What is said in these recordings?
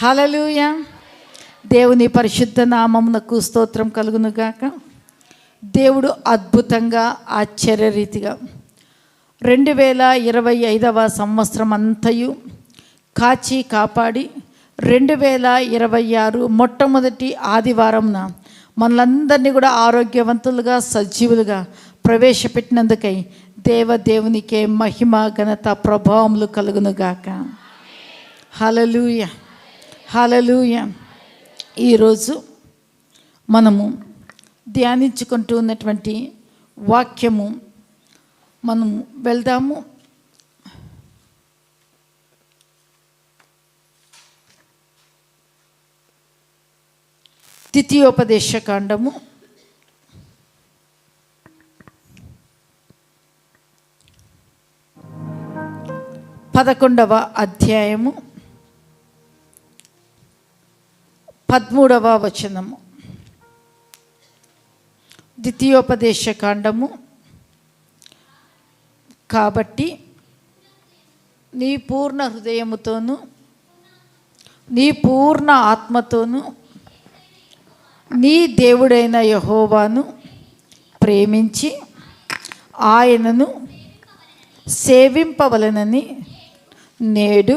హల్లెలూయా. దేవుని పరిశుద్ధ నామమునకు స్తోత్రం కలుగును గాక. దేవుడు అద్భుతంగా ఆశ్చర్యరీతిగా 2025 సంవత్సరం అంతయు కాచి కాపాడి 2026 మొట్టమొదటి ఆదివారంన మనలందరినీ కూడా ఆరోగ్యవంతులుగా సజీవులుగా ప్రవేశపెట్టినందుకై దేవునికే మహిమ ఘనత ప్రభావములు కలుగును గాక. హల్లెలూయా హల్లెలూయా. ఈరోజు మనము ధ్యానించుకుంటూ ఉన్నటువంటి వాక్యము మనము వెళ్దాము. ద్వితీయోపదేశ కాండము 11వ అధ్యాయము 13వ వచనము. ద్వితీయోపదేశ కాండము. కాబట్టి నీ పూర్ణ హృదయముతోను నీ పూర్ణ ఆత్మతోను నీ దేవుడైన యెహోవాను ప్రేమించి ఆయనను సేవింపవలనని నేను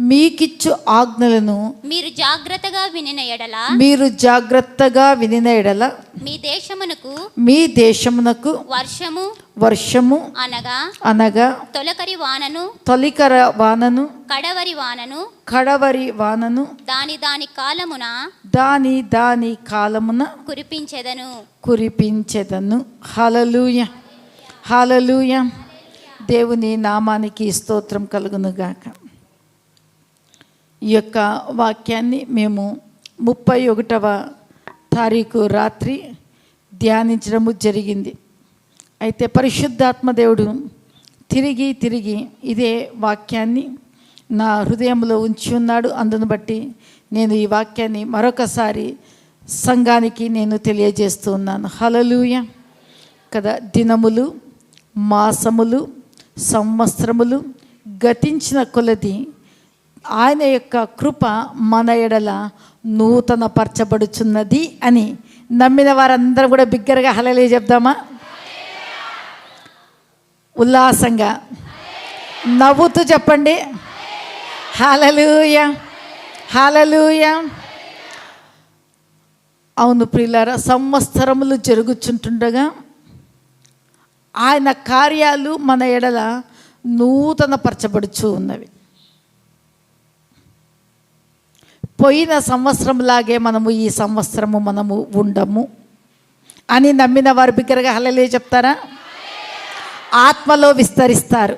మీకిచ్చు ఆజ్ఞలను మీరు జాగ్రత్తగా వినిన ఎడల మీ దేశమునకు వర్షము అనగా తొలకరి వానను కడవరి వానను దాని కాలమున కురిపించెదను. హల్లెలూయా హల్లెలూయా. దేవుని నామానికి స్తోత్రం కలుగును గాక. ఈ యొక్క వాక్యాన్ని మేము 31వ తారీఖు రాత్రి ధ్యానించడము జరిగింది. అయితే పరిశుద్ధాత్మ దేవుడు తిరిగి ఇదే వాక్యాన్ని నా హృదయంలో ఉంచి ఉన్నాడు. అందును బట్టి నేను ఈ వాక్యాన్ని మరొకసారి సంఘానికి నేను తెలియజేస్తూ ఉన్నాను. హల్లెలూయా కదా. దినములు, మాసములు, సంవత్సరములు గతించిన కొలది ఆయన యొక్క కృప మన ఎడల నూతన పరచబడుచున్నది అని నమ్మిన వారందరూ కూడా బిగ్గరగా హల్లెలూయా చెప్దామా? ఉల్లాసంగా నవ్వుతూ చెప్పండి. హల్లెలూయా హల్లెలూయా. అవును ప్రియులారా, సంవత్సరములు జరుగుచుంటుండగా ఆయన కార్యాలు మన ఎడల నూతన పరచబడుచు ఉన్నవి. పోయిన సంవత్సరంలాగే మనము ఈ సంవత్సరము మనము ఉండము అని నమ్మిన వారు బిగ్గరగా హల్లెలూయా చెప్తారా? ఆత్మలో విస్తరిస్తారు,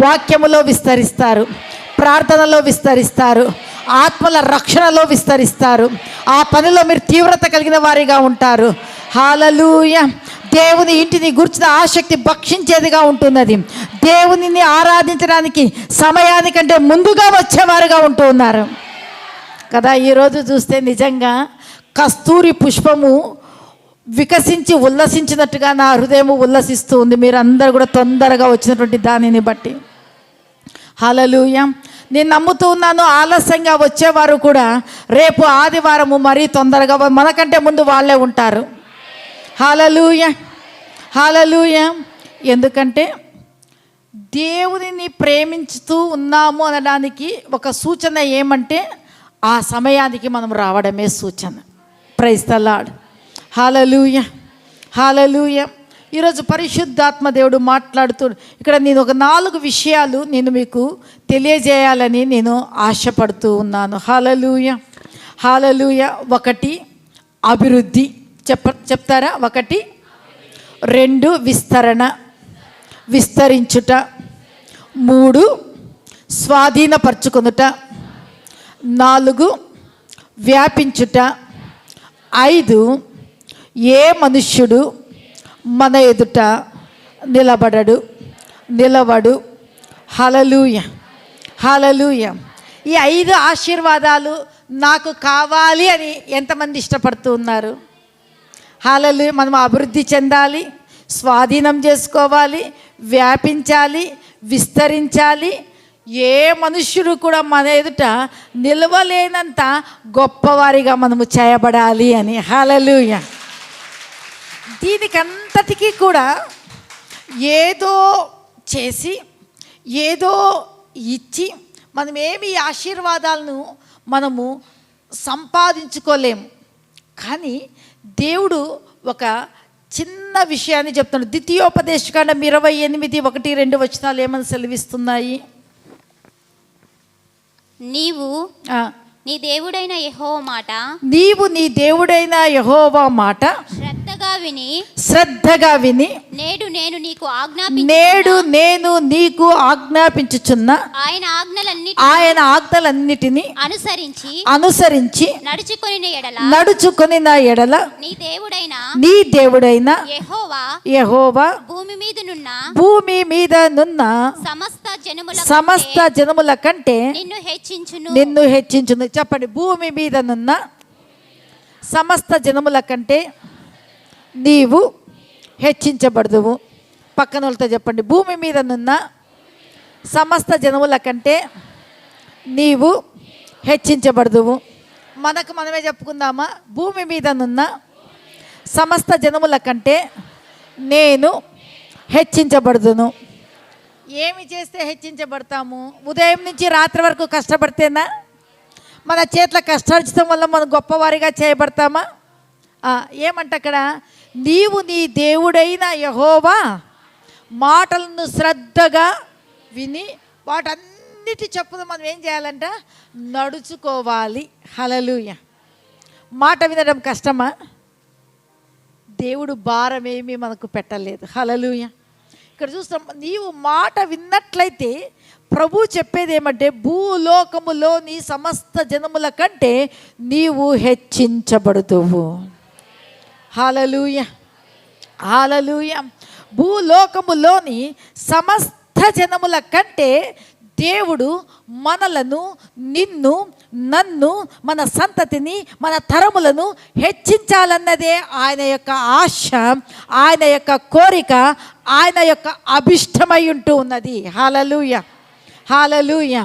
వాక్యములో విస్తరిస్తారు, ప్రార్థనలో విస్తరిస్తారు, ఆత్మల రక్షణలో విస్తరిస్తారు. ఆ పనిలో మీరు తీవ్రత కలిగిన వారిగా ఉంటారు. హల్లెలూయా. దేవుని ఇంటిని గుర్చిన ఆసక్తి భక్షించేదిగా ఉంటున్నది. దేవునిని ఆరాధించడానికి సమయానికంటే ముందుగా వచ్చేవారుగా ఉంటూ ఉన్నారు కదా. ఈరోజు చూస్తే నిజంగా కస్తూరి పుష్పము వికసించి ఉల్లసించినట్టుగా నా హృదయం ఉల్లసిస్తూ ఉంది. మీరు అందరూ కూడా తొందరగా వచ్చినటువంటి దానిని బట్టి హల్లెలూయా. నేను నమ్ముతూ ఉన్నాను, ఆలస్యంగా వచ్చేవారు కూడా రేపు ఆదివారము మరీ తొందరగా మనకంటే ముందు వాళ్ళే ఉంటారు. హల్లెలూయా హల్లెలూయా. ఎందుకంటే దేవునిని ప్రేమించుతూ ఉన్నాము అనడానికి ఒక సూచన ఏమంటే ఆ సమయానికి మనం రావడమే సూచన. Praise the lord. Hallelujah hallelujah. ఈరోజు పరిశుద్ధాత్మ దేవుడు మాట్లాడుతూ ఇక్కడ నేను ఒక 4 విషయాలు నేను మీకు తెలియజేయాలని నేను ఆశపడుతూ ఉన్నాను. హల్లెలూయా హల్లెలూయా. 1 అభివృద్ధి చెప్తారా? 1 2 విస్తరించుట, 3 స్వాధీనపరచుకొనుట, 4 వ్యాపించుట, 5 ఏ మనుష్యుడు మన ఎదుట నిలవడు. హల్లెలూయా హల్లెలూయా. ఈ 5 ఆశీర్వాదాలు నాకు కావాలి అని ఎంతమంది ఇష్టపడుతూ ఉన్నారు? హల్లెలూయా. మనం అభివృద్ధి చెందాలి, స్వాధీనం చేసుకోవాలి, వ్యాపించాలి, విస్తరించాలి, ఏ మనుష్యుడు కూడా మన ఎదుట నిలవలేనంత గొప్పవారిగా మనము చేయబడాలి అని. హల్లెలూయా. దీనికంతటికీ కూడా ఏదో చేసి ఏదో ఇచ్చి మనమేమి ఆశీర్వాదాలను మనము సంపాదించుకోలేము. కానీ దేవుడు ఒక చిన్న విషయాన్ని చెప్తున్నాడు. ద్వితీయోపదేశకాండం 28:1-2 ఏమని సెలవిస్తున్నాయి? నీవు నీ దేవుడైన యెహోవా మాట, నీవు నీ దేవుడైన యెహోవా మాట శ్రద్ధగా విని నేడు నేను నీకు ఆజ్ఞాపించుచున్న ఆయన ఆజ్ఞలన్నిటిని అనుసరించి నడుచుకొనిన ఎడల నీ దేవుడైన యెహోవా భూమి మీద నున్న సమస్త జనముల కంటే నిన్ను హెచ్చించును. చెప్పండి, భూమి మీద నున్న సమస్త జనముల కంటే నీవు హెచ్చించబడదువు. పక్కన వాళ్ళతో చెప్పండి, భూమి మీద నున్న సమస్త జనముల కంటే నీవు హెచ్చించబడదువు. మనకు మనమే చెప్పుకుందామా? భూమి మీద నున్న సమస్త జనముల కంటే నేను హెచ్చించబడుదును. ఏమి చేస్తే హెచ్చించబడతాము? ఉదయం నుంచి రాత్రి వరకు కష్టపడితేనా? మన చేతుల కష్టార్జితం వల్ల మనం గొప్పవారిగా చేయబడతామా? ఏమంట అక్కడ? నీవు నీ దేవుడైన యెహోవా మాటలను శ్రద్ధగా విని వాటన్నిటి చెప్పున మనం ఏం చేయాలంట? నడుచుకోవాలి. హల్లెలూయా. మాట వినడం కష్టమా? దేవుడు భారమేమీ మనకు పెట్టలేదు. హల్లెలూయా. ఇక్కడ చూస్తాం, నీవు మాట విన్నట్లయితే ప్రభు చెప్పేది ఏమంటే, భూలోకములోని సమస్త జనముల కంటే నీవు హెచ్చించబడుతువు. హల్లెలూయా, హల్లెలూయా. భూలోకములోని సమస్త జనముల కంటే దేవుడు మనలను, నిన్ను, నన్ను, మన సంతతిని, మన తరములను హెచ్చించాలన్నదే ఆయన యొక్క ఆశ, ఆయన యొక్క కోరిక, ఆయన యొక్క అభిష్టమై ఉంటూ ఉన్నది. హల్లెలూయా, హల్లెలూయా,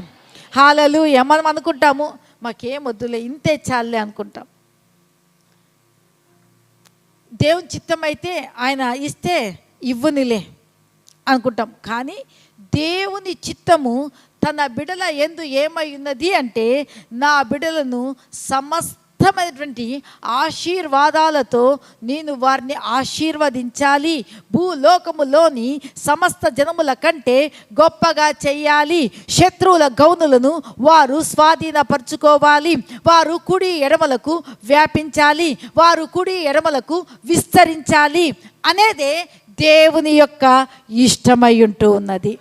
హల్లెలూయా. మనం అనుకుంటాము, మాకేం వద్దులే, ఇంతే చాలే అనుకుంటాం. దేవుని చిత్తం అయితే ఆయన ఇస్తే ఇవ్వనిలే అనుకుంటాం. కానీ దేవుని చిత్తము తన బిడల యందు ఏమై ఉన్నది అంటే, నా బిడలను సమస్తమైనటువంటి ఆశీర్వాదాలతో నేను వారిని ఆశీర్వదించాలి, భూలోకములోని సమస్త జనముల కంటే గొప్పగా చెయ్యాలి, శత్రువుల గౌనులను వారు స్వాధీనపరచుకోవాలి, వారు కుడి ఎడమలకు వ్యాపించాలి, వారు కుడి ఎడమలకు విస్తరించాలి అనేదే దేవుని యొక్క ఇష్టమై ఉంటూ ఉన్నది.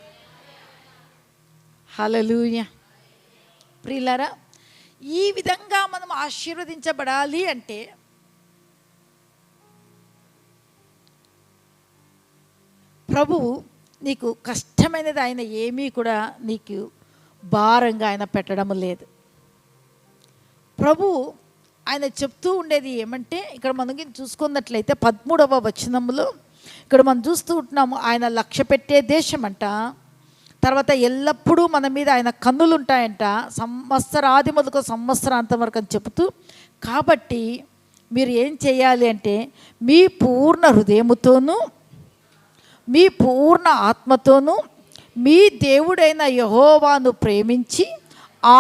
హల్లెలూయా. ప్రియులారా, ఈ విధంగా మనం ఆశీర్వదించబడాలి అంటే ప్రభువు నీకు కష్టమైనది ఆయన ఏమీ కూడా నీకు భారంగా ఆయన పెట్టడం లేదు. ప్రభువు ఆయన చెప్తూ ఉండేది ఏమంటే, ఇక్కడ మనం చూసుకున్నట్లయితే 13వ వచనంలో ఇక్కడ మనం చూస్తూ ఉంటున్నాము, ఆయన లక్ష్య పెట్టే దేశం అంట, తర్వాత ఎల్లప్పుడూ మన మీద ఆయన కన్నులు ఉంటాయంట, సంవత్సరాది మొదలుకు సంవత్సరాంతం వరకు అని చెబుతూ, కాబట్టి మీరు ఏం చేయాలి అంటే, మీ పూర్ణ హృదయముతోనూ మీ పూర్ణ ఆత్మతోనూ మీ దేవుడైన యెహోవాను ప్రేమించి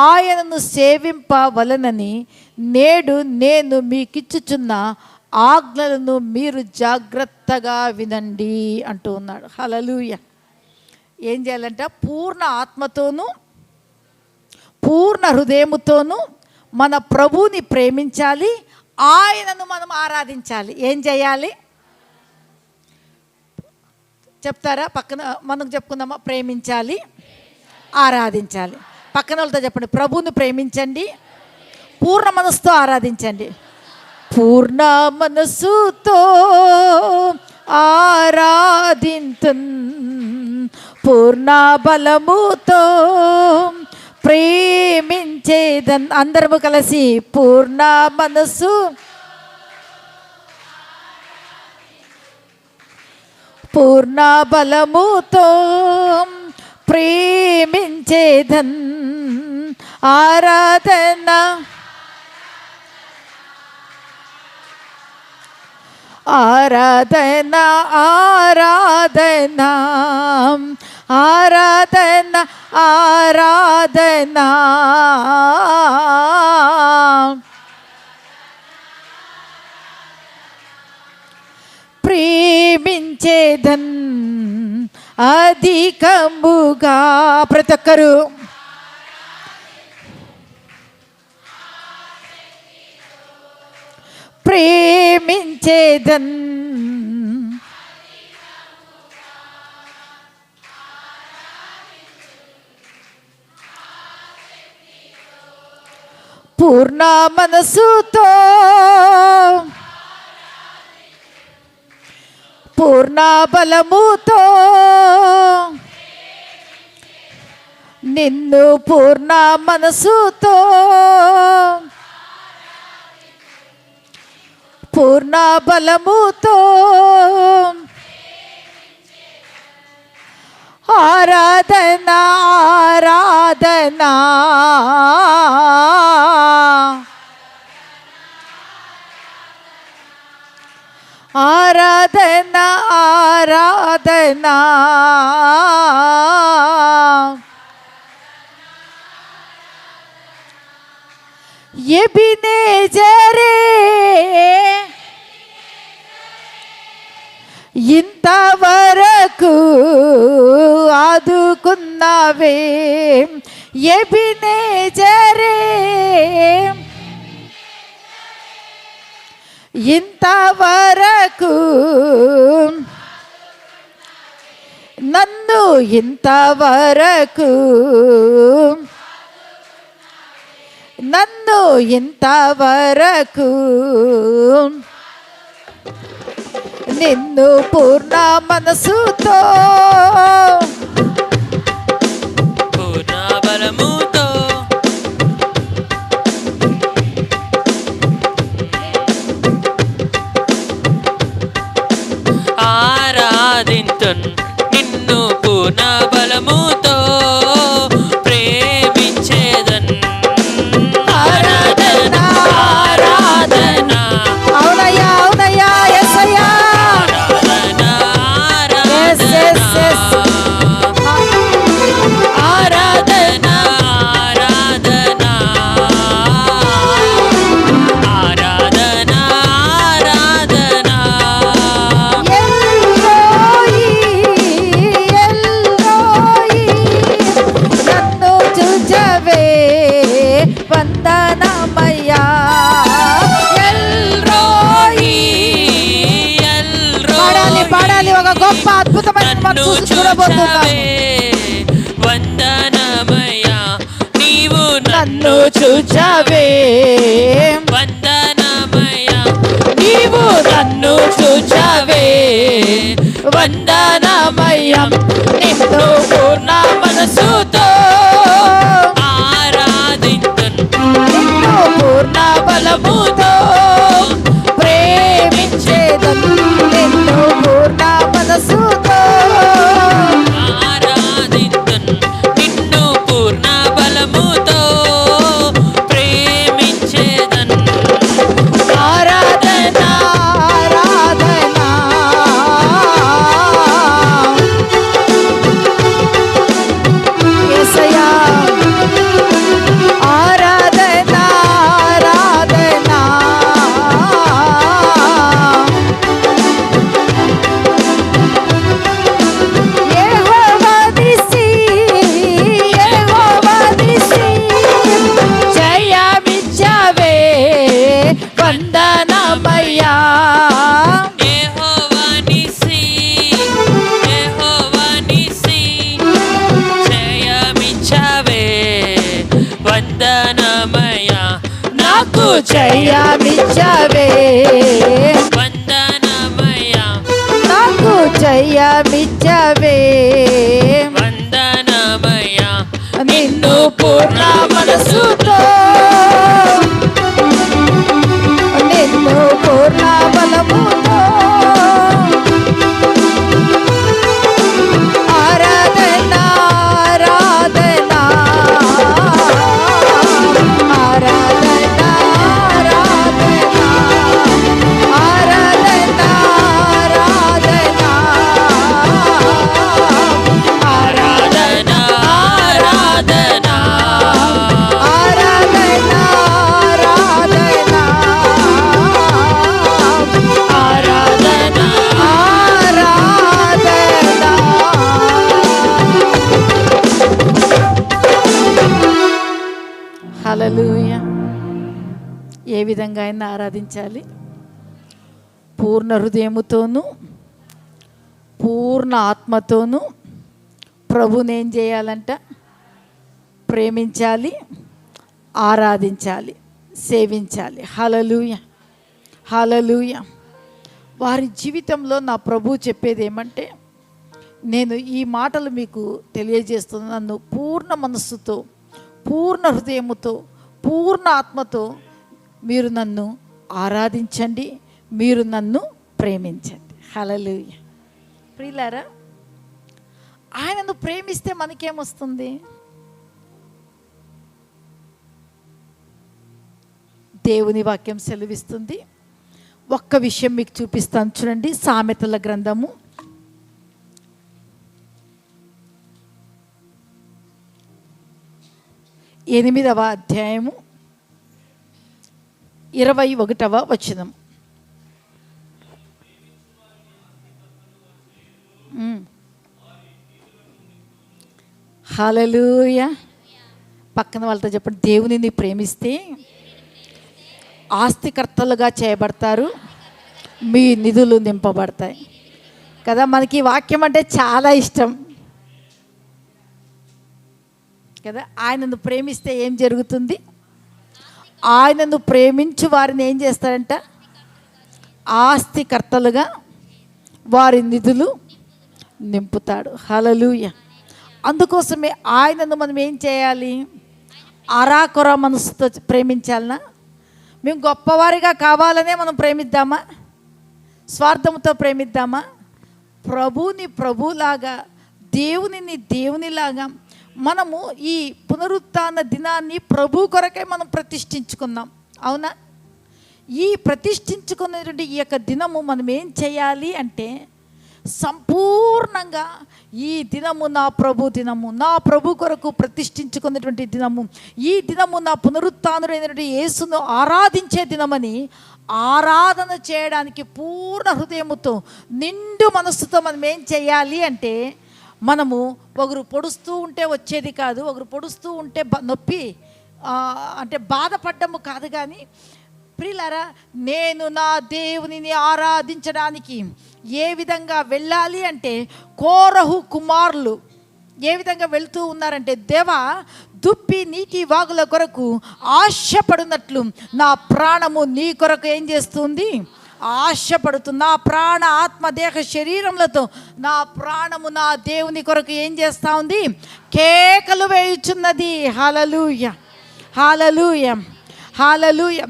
ఆయనను సేవింపవలనని నేడు నేను మీకిచ్చుచున్న ఆజ్ఞలను మీరు జాగ్రత్తగా వినండి అంటూ ఉన్నాడు. హల్లెలూయా. ఏం చేయాలంట? పూర్ణ ఆత్మతోనూ పూర్ణ హృదయముతోనూ మన ప్రభువుని ప్రేమించాలి, ఆయనను మనం ఆరాధించాలి. ఏం చేయాలి చెప్తారా? పక్కన మనం చెప్పుకుందామా? ప్రేమించాలి, ఆరాధించాలి. పక్కన వాళ్ళతో చెప్పండి, ప్రభువుని ప్రేమించండి, పూర్ణ మనసుతో ఆరాధించండి. పూర్ణ మనసుతో ఆరాధింతున్, పూర్ణ బలముతో ప్రేమించేదన్. అందరము కలిసి పూర్ణ మనసు, పూర్ణ బలముతో ప్రేమించేదన్, ప్రేమించేదన్ ఆరాధన ఆరాధన ఆరాధన ఆరాధన ఆరాధన ప్రేమించేదన్ అధికముగా ప్రతి ఒక్కరు ప్రేమించేదన్ పూర్ణ మనసుతో పూర్ణ బలముతో నిన్ను పూర్ణ మనసుతో పూర్ణ బలముతో ఆరాధన ఆరాధన ఆరాధన ఆరాధన ఎబినేజరే ఇంతవరకు ఆదుకున్నావే ఎబినేజరే ఇంతవరకు నన్ను ఇంతవరకు నన్ను ఇంతవరకు నిన్ను పూర్ణ మనసుతో పూర్ణ బలముతో ఆరాధింతున్ నిన్ను పూర్ణ బలముతో ప్రేమించేదన్ ఆరాధన ఆరాధన అవునయ్యా అవునయ్యా యేసయ్యా ఆరాధన ఆరాధన ఆరాధన ఆరాధన ఎల్లోయి ఎల్లోయి నన్ను చూచవే వందనమయ్యా ఎల్రోయి పాడాలి పాడాలి ఒక గొప్ప అద్భుతమైన మనం చూసి చూడబోతున్నాము వందనమయ్యా నీవు నన్ను చూచవే వందనమయ్యా నీవు నన్ను చూచవే వందనమయ్యం నిన్ను పూర్ణ మనసుతో ఆరాధింతున్ నిన్ను పూర్ణ బలముతో ప్రేమించేదను నిన్ను పూర్ణ మనసుతో ఆరాధింతున్ నిన్ను పూర్ణ బలముతో ప్రేమించేదన్ ఆరాధన ఆరాధన యేసయ్యా ఆరాధన ఆరాధన యెహోవా నిస్సి యెహోవా నిస్సి జయమిచ్చావే వందనమయ్యా యెహోవా నిస్సి యెహోవా నిస్సి జయమిచ్చావే వందనమయ్యా నాకు జయమిచ్చావే వందనమయ్యా నాకు జయమిచ్చావే వందనమయ్యా నిన్ను పూర్ణ మనసుతో నిన్ను పూర్ణ బలముతో ఆరాధన ఆరాధన విధంగా ఆయన ఆరాధించాలి? పూర్ణ హృదయముతోనూ పూర్ణ ఆత్మతోనూ ప్రభుని ఏం చేయాలంట? ప్రేమించాలి, ఆరాధించాలి, సేవించాలి. హల్లెలూయా, హల్లెలూయా. వారి జీవితంలో నా ప్రభు చెప్పేది ఏమంటే, నేను ఈ మాటలు మీకు తెలియజేస్తున్నాను. నన్ను పూర్ణ మనస్సుతో, పూర్ణ హృదయముతో, పూర్ణ ఆత్మతో మీరు నన్ను ఆరాధించండి, మీరు నన్ను ప్రేమించండి. హల్లెలూయా. ప్రియులారా, ఆయనను ప్రేమిస్తే మనకేమొస్తుంది? దేవుని వాక్యం సెలవిస్తుంది. ఒక్క విషయం మీకు చూపిస్తాను చూడండి. సామెతల గ్రంథము 8వ అధ్యాయము 21వ వచనం. హల్లెలూయా. పక్కన వాళ్ళతో చెప్పండి, దేవునిని ప్రేమిస్తే ఆస్తికర్తలుగా చేయబడతారు, మీ నిధులు నింపబడతాయి. కదా, మనకి ఈ వాక్యం అంటే చాలా ఇష్టం కదా. ఆయనను ప్రేమిస్తే ఏం జరుగుతుంది? ఆయనను ప్రేమించు వారిని ఏం చేస్తారంట? ఆస్తికర్తలుగా వారి నిధులు నింపుతాడు. హల్లెలూయా. అందుకోసమే ఆయనను మనం ఏం చేయాలి? అరాకొర మనసుతో ప్రేమించాలనా? మేము గొప్పవారిగా కావాలనే మనం ప్రేమిద్దామా? స్వార్థంతో ప్రేమిద్దామా? ప్రభుని ప్రభులాగా, దేవునిని దేవునిలాగా మనము ఈ పునరుత్థాన దినాన్ని ప్రభు కొరకే మనం ప్రతిష్ఠించుకున్నాం. అవునా? ఈ ప్రతిష్ఠించుకున్నటువంటి ఈ యొక్క దినము మనం ఏం చేయాలి అంటే, సంపూర్ణంగా ఈ దినము నా ప్రభు దినము, నా ప్రభు కొరకు ప్రతిష్ఠించుకున్నటువంటి దినము, ఈ దినము నా పునరుత్థానుడైనటువంటి యేసును ఆరాధించే దినమని ఆరాధన చేయడానికి పూర్ణ హృదయముతో, నిండు మనస్సుతో మనం ఏం చేయాలి అంటే, మనము ఒకరు పొడుస్తూ ఉంటే వచ్చేది కాదు, ఒకరు పొడుస్తూ ఉంటే నొప్పి అంటే బాధపడ్డము కాదు. కానీ ప్రియులారా, నేను నా దేవునిని ఆరాధించడానికి ఏ విధంగా వెళ్ళాలి అంటే, కోరహు కుమారులు ఏ విధంగా వెళ్తూ ఉన్నారంటే, దేవా దుప్పి నీటి వాగుల కొరకు ఆశపడినట్లు నా ప్రాణము నీ కొరకు ఏం చేస్తుంది? ఆశపడుతుంది. నా ప్రాణ ఆత్మ దేహ శరీరములతో నా ప్రాణము నా దేవుని కొరకు ఏం చేస్తూ ఉంది? కేకలు వేయుచున్నది. హల్లెలూయా, హల్లెలూయా, హల్లెలూయా.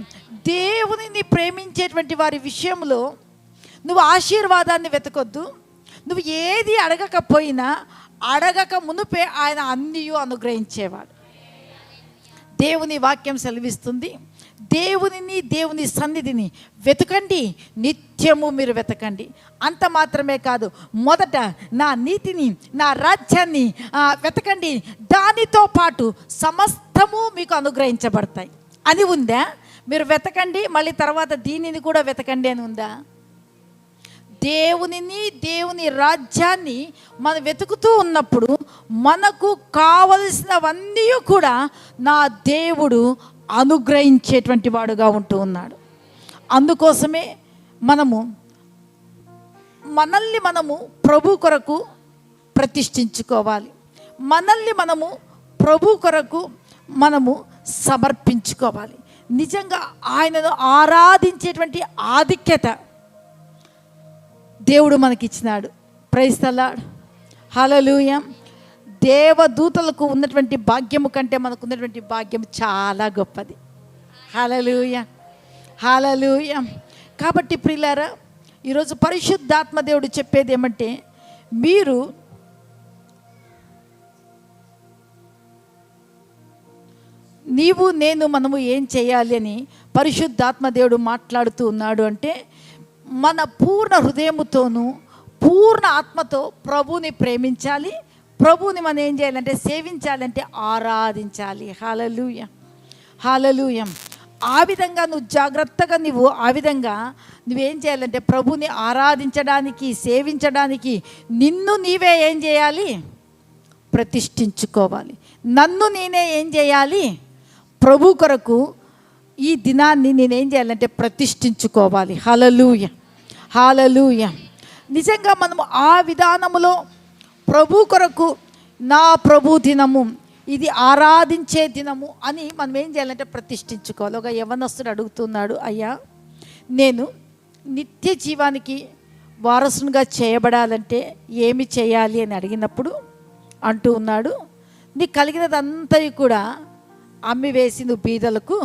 దేవునిని ప్రేమించేటువంటి వారి విషయంలో నువ్వు ఆశీర్వాదాన్ని వెతకొద్దు. నువ్వు ఏది అడగకపోయినా, అడగక మునుపే ఆయన అన్నీ అనుగ్రహించేవాడు. దేవుని వాక్యం సెలవిస్తుంది, దేవునిని, దేవుని సన్నిధిని వెతకండి, నిత్యము మీరు వెతకండి. అంత మాత్రమే కాదు, మొదట నా నీతిని, నా రాజ్యాన్ని వెతకండి, దానితో పాటు సమస్తము మీకు అనుగ్రహించబడతాయి అని ఉందా? మీరు వెతకండి, మళ్ళీ తర్వాత దీనిని కూడా వెతకండి అని ఉందా? దేవునిని, దేవుని రాజ్యాన్ని మనం వెతుకుతూ ఉన్నప్పుడు మనకు కావలసినవన్నీ కూడా నా దేవుడు అనుగ్రహించేటువంటి వాడుగా ఉంటూ ఉన్నాడు. అందుకోసమే మనల్ని మనము ప్రభు కొరకు ప్రతిష్ఠించుకోవాలి. మనల్ని మనము ప్రభు కొరకు మనము సమర్పించుకోవాలి. నిజంగా ఆయనను ఆరాధించేటువంటి ఆధిక్యత దేవుడు మనకిచ్చినాడు. ప్రైజ్ ది లార్డ్, హల్లెలూయా. దేవదూతలకు ఉన్నటువంటి భాగ్యము కంటే మనకు ఉన్నటువంటి భాగ్యం చాలా గొప్పది. హల్లెలూయా, హల్లెలూయా. కాబట్టి ప్రియులారా, ఈరోజు పరిశుద్ధాత్మ దేవుడు చెప్పేది ఏమంటే, మీరు నీవు నేను మనము ఏం చేయాలి అని పరిశుద్ధాత్మ దేవుడు మాట్లాడుతూ ఉన్నాడు అంటే, మన పూర్ణ హృదయముతోనూ పూర్ణ ఆత్మతో ప్రభుని ప్రేమించాలి. ప్రభుని మనం ఏం చేయాలంటే, సేవించాలంటే ఆరాధించాలి. హల్లెలూయా, హల్లెలూయా. ఆ విధంగా నువ్వు జాగ్రత్తగా ఆ విధంగా నువ్వేం చేయాలంటే, ప్రభుని ఆరాధించడానికి, సేవించడానికి నిన్ను నీవే ఏం చేయాలి? ప్రతిష్ఠించుకోవాలి. నన్ను నేనే ఏం చేయాలి? ప్రభు కొరకు ఈ దినాన్ని నేనేం చేయాలంటే ప్రతిష్ఠించుకోవాలి. హల్లెలూయా, హల్లెలూయా. నిజంగా మనము ఆ విధానములో ప్రభు కొరకు నా ప్రభు దినము, ఇది ఆరాధించే దినము అని మనం ఏం చేయాలంటే ప్రతిష్ఠించుకోవాలి. ఒక యవనస్తుడు అడుగుతున్నాడు, అయ్యా నేను నిత్య జీవానికి వారసునిగా చేయబడాలంటే ఏమి చేయాలి అని అడిగినప్పుడు అంటూ ఉన్నాడు, నీకు కలిగినదంతా కూడా అమ్మి వేసి నువ్వు బీదలకు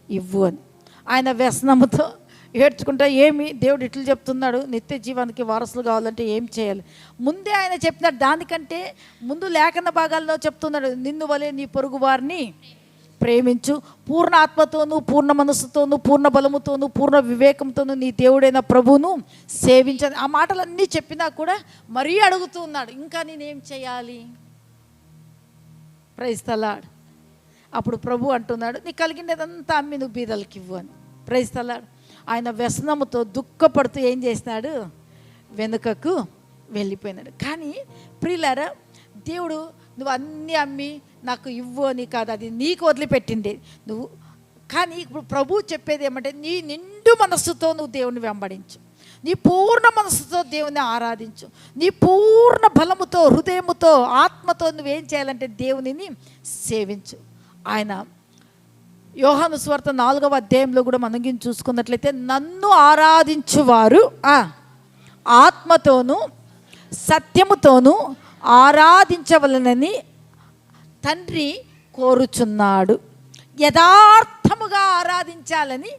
ఇవ్వు అని. ఆయన వ్యసనముతో ఏడ్చుకుంటా, ఏమి దేవుడు ఇట్లు చెప్తున్నాడు, నిత్య జీవానికి వారసులు కావాలంటే ఏం చేయాలి? ముందే ఆయన చెప్పినాడు, దానికంటే ముందు లేఖన భాగాల్లో చెప్తున్నాడు, నిన్ను వలె నీ పొరుగు వారిని ప్రేమించు, పూర్ణ ఆత్మతోనూ పూర్ణ మనస్సుతోనూ పూర్ణ బలముతోనూ పూర్ణ వివేకంతోనూ నీ దేవుడైన ప్రభువును సేవించని. ఆ మాటలన్నీ చెప్పినా కూడా మరీ అడుగుతూ ఉన్నాడు, ఇంకా నేనేం చేయాలి? Praise the Lord. అప్పుడు ప్రభు అంటున్నాడు, నీకు కలిగినదంతా అమ్మి నువ్వు బీదలకి ఇవ్వు అని. Praise the Lord. ఆయన వ్యసనముతో దుఃఖపడుతూ ఏం చేసినాడు? వెనుకకు వెళ్ళిపోయినాడు. కానీ ప్రియులారా, దేవుడు నువ్వు అన్నీ అమ్మి నాకు ఇవ్వు అని కాదు, అది నీకు వదిలిపెట్టింది నువ్వు. కానీ ఇప్పుడు ప్రభు చెప్పేది ఏమంటే, నీ నిండు మనస్సుతో నువ్వు దేవుని వెంబడించు, నీ పూర్ణ మనస్సుతో దేవుని ఆరాధించు, నీ పూర్ణ బలముతో హృదయముతో ఆత్మతో నువ్వేం చేయాలంటే దేవునిని సేవించు. ఆయన యోహాను సువార్త 4వ అధ్యాయంలో కూడా మనం చూసుకున్నట్లయితే, నన్ను ఆరాధించువారు ఆత్మతోనూ సత్యముతోనూ ఆరాధించవలనని తండ్రి కోరుచున్నాడు. యథార్థముగా ఆరాధించాలని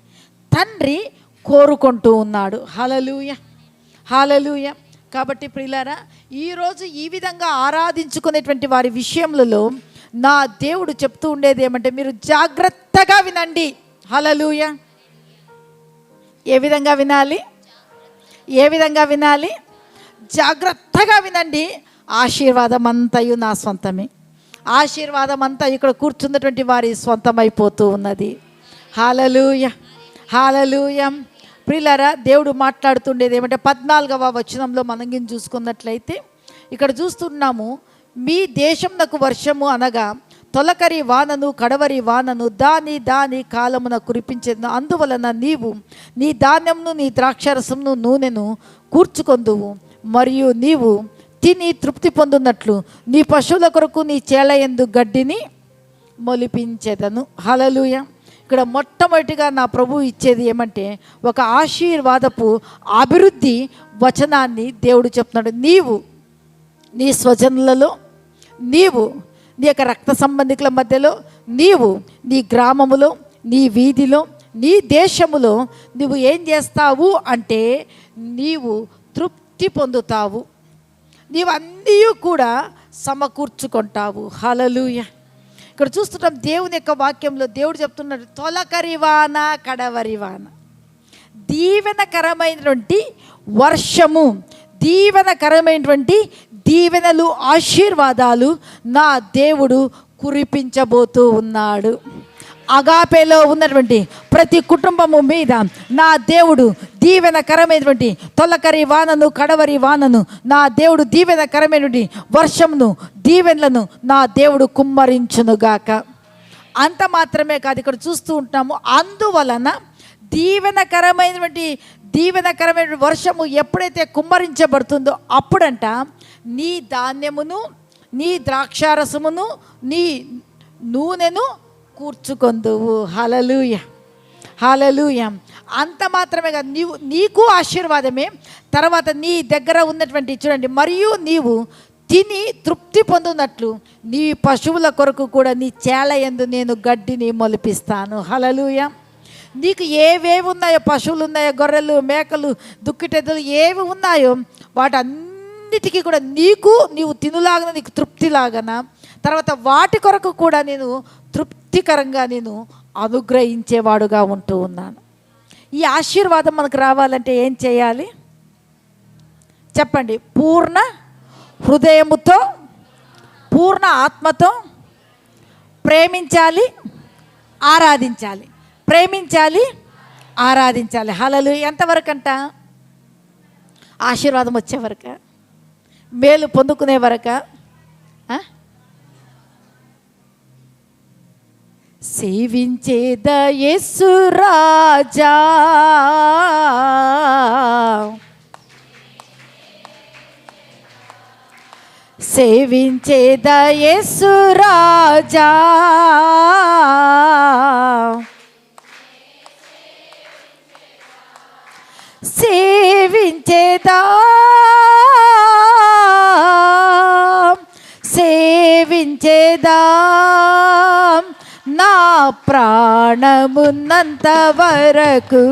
తండ్రి కోరుకుంటూ ఉన్నాడు. హల్లెలూయా, హల్లెలూయా. కాబట్టి ప్రియులారా, ఈరోజు ఈ విధంగా ఆరాధించుకునేటువంటి వారి విషయములలో నా దేవుడు చెప్తూ ఉండేది ఏమంటే, మీరు జాగ్రత్తగా వినండి. హల్లెలూయా. ఏ విధంగా వినాలి? ఏ విధంగా వినాలి? జాగ్రత్తగా వినండి. ఆశీర్వాదం అంతయు నా సొంతమే. ఆశీర్వాదం అంతా ఇక్కడ కూర్చున్నటువంటి వారి సొంతమైపోతూ ఉన్నది. హల్లెలూయా, హల్లెలూయా. ప్రియులారా, దేవుడు మాట్లాడుతుండేది ఏమంటే 14వ వచనంలో మనం చూసుకున్నట్లయితే ఇక్కడ చూస్తున్నాము, మీ దేశమునకు వర్షము అనగా తొలకరి వానను కడవరి వానను దాని దాని కాలమున కురిపించేది. అందువలన నీవు నీ ధాన్యమును నీ ద్రాక్షరసమును నూనెను కూర్చుకొందువు, మరియు నీవు తిని తృప్తి పొందునట్లు నీ పశువుల కొరకు నీ చేలయందు గడ్డిని మొలిపించెదను. హల్లెలూయా. ఇక్కడ మొట్టమొదటిగా నా ప్రభు ఇచ్చేది ఏమంటే, ఒక ఆశీర్వాదపు అభివృద్ధి వచనాన్ని దేవుడు చెప్తున్నాడు. నీవు నీ స్వజనులలో, నీవు నీ యొక్క రక్త సంబంధికుల మధ్యలో, నీవు నీ గ్రామములో, నీ వీధిలో, నీ దేశములో నువ్వు ఏం చేస్తావు అంటే, నీవు తృప్తి పొందుతావు, నీవు అన్నీ కూడా సమకూర్చుకుంటావు. హల్లెలూయా. ఇక్కడ చూస్తున్నాం దేవుని యొక్క వాక్యంలో దేవుడు చెప్తున్నాడు, తొలకరి వాన కడవరి వాన, దీవెనకరమైనటువంటి వర్షము, దీవెనకరమైనటువంటి దీవెనలు, ఆశీర్వాదాలు నా దేవుడు కురిపించబోతూ ఉన్నాడు. అగాపేలో ఉన్నటువంటి ప్రతి కుటుంబము మీద నా దేవుడు దీవెనకరమైనటువంటి తొలకరి వానను కడవరి వానను, నా దేవుడు దీవెనకరమైనటువంటి వర్షమును దీవెనలను నా దేవుడు కుమ్మరించునుగాక. అంత మాత్రమే కాదు, ఇక్కడ చూస్తూ ఉంటాము, అందువలన దీవెనకరమైనటువంటి వర్షము ఎప్పుడైతే కుమ్మరించబడుతుందో అప్పుడంట నీ ధాన్యమును నీ ద్రాక్షారసమును నీ నూనెను కూర్చుకొందువు. హల్లెలూయా, హల్లెలూయా. అంత మాత్రమే కాదు, నీకు ఆశీర్వాదమే. తర్వాత నీ దగ్గర ఉన్నటువంటి చూడండి, మరియు నీవు తిని తృప్తి పొందునట్లు నీ పశువుల కొరకు కూడా నీ చేలయందు నేను గడ్డిని మొలిపిస్తాను. హల్లెలూయా. నీకు ఏవేవి ఉన్నాయో, పశువులు ఉన్నాయో, గొర్రెలు మేకలు దుక్కిటెద్దులు ఏవి ఉన్నాయో వాటన్నిటికీ కూడా నీవు తినులాగన, నీకు తృప్తిలాగన, తర్వాత వాటి కొరకు కూడా నేను తృప్తికరంగా నేను అనుగ్రహించేవాడుగా ఉంటూ ఉన్నాను. ఈ ఆశీర్వాదం మనకు రావాలంటే ఏం చేయాలి చెప్పండి? పూర్ణ హృదయముతో పూర్ణ ఆత్మతో ప్రేమించాలి, ఆరాధించాలి. ప్రేమించాలి, ఆరాధించాలి. హల్లెలూయా. ఎంతవరకంట? ఆశీర్వాదం వచ్చే వరక, మేలు పొందుకునే వరక, సేవించేద యేసు రాజా, సేవించేద యేసు రాజా, సేవించేదా సేవించేదా నా ప్రాణమున్నంత వరకు,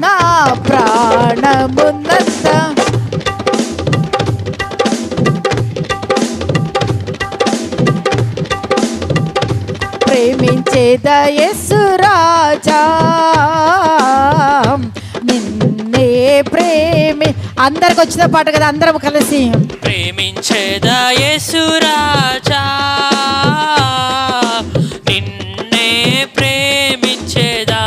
నా ప్రాణమున్నంత ప్రేమించేద యేసు రాజా, నిన్నే ప్రేమి. అందరికి వచ్చిన పాట కదా, అందరం కలిసి ప్రేమించేదా యేసు రాజా, నిన్నే ప్రేమించేదా,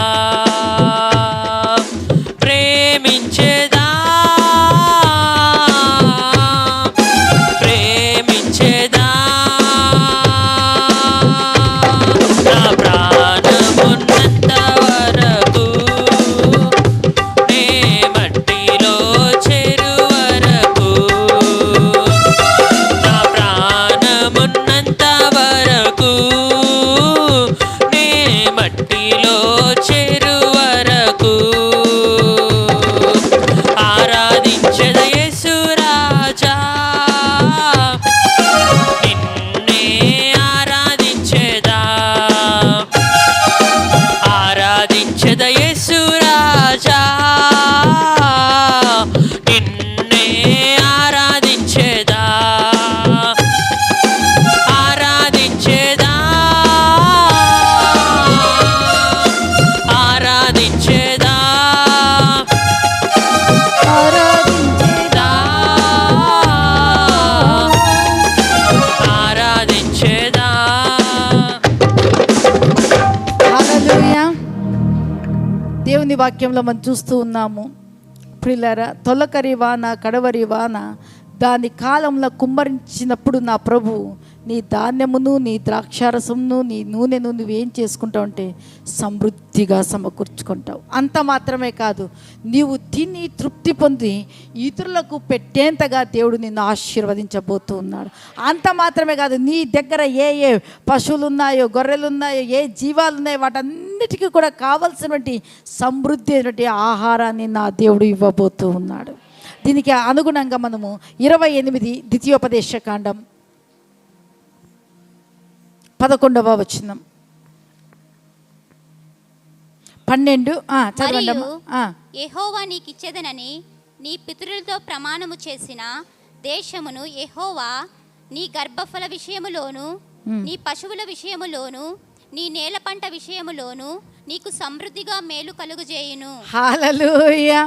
ప్రేమించేదా, ప్రేమించేదా, నా ప్రాణమున్నంత వరకు, నే మట్టిలో చేరు వరకు, నా ప్రాణమున్నంత వరకు, నే మట్టిలో చేరు వరకు, ఆరాధించెద యేసు రాజా, నిన్నే ఆరాధించెదా, ఆరాధించెద యేసు రాజా, నిన్నే ఆరాధించెదా, ఆరాధించెదా, ఆరాధించెదా, ఆరాధించేదా, ఆరాధించెదా. హల్లెలూయా. దేవుని వాక్యంలో మనం చూస్తూ ఉన్నాము ప్రియులారా, తొలకరి వాన కడవరి వాన దాని కాలంలో కుమ్మరించినప్పుడు నా ప్రభు నీ ధాన్యమును నీ ద్రాక్షారసమును నీ నూనెను నువ్వేం చేసుకుంటావు అంటే సమృద్ధిగా సమకూర్చుకుంటావు. అంత మాత్రమే కాదు, నీవు తిని తృప్తి పొంది ఇతరులకు పెట్టేంతగా దేవుడు నిన్ను ఆశీర్వదించబోతూ ఉన్నాడు. అంత మాత్రమే కాదు, నీ దగ్గర ఏ ఏ పశువులు ఉన్నాయో, గొర్రెలు ఉన్నాయో, ఏ జీవాలు ఉన్నాయో వాటన్నిటికీ కూడా కావలసినటువంటి సమృద్ధి అయినటువంటి ఆహారాన్ని నా దేవుడు ఇవ్వబోతూ ఉన్నాడు. దీనికి అనుగుణంగా మనము 28 ద్వితీయోపదేశ కాండం 11వ వచనం 12 చదవండి. మరియు యెహోవా నీకిచ్చేదనని నీ పితరులతో ప్రమాణము చేసిన దేశమును యెహోవా నీ గర్భఫల విషయములోను, నీ పశువుల విషయములోను, నీ నేల పంట విషయములోను నీకు సమృద్ధిగా మేలు కలుగజేయును. హల్లెలూయా.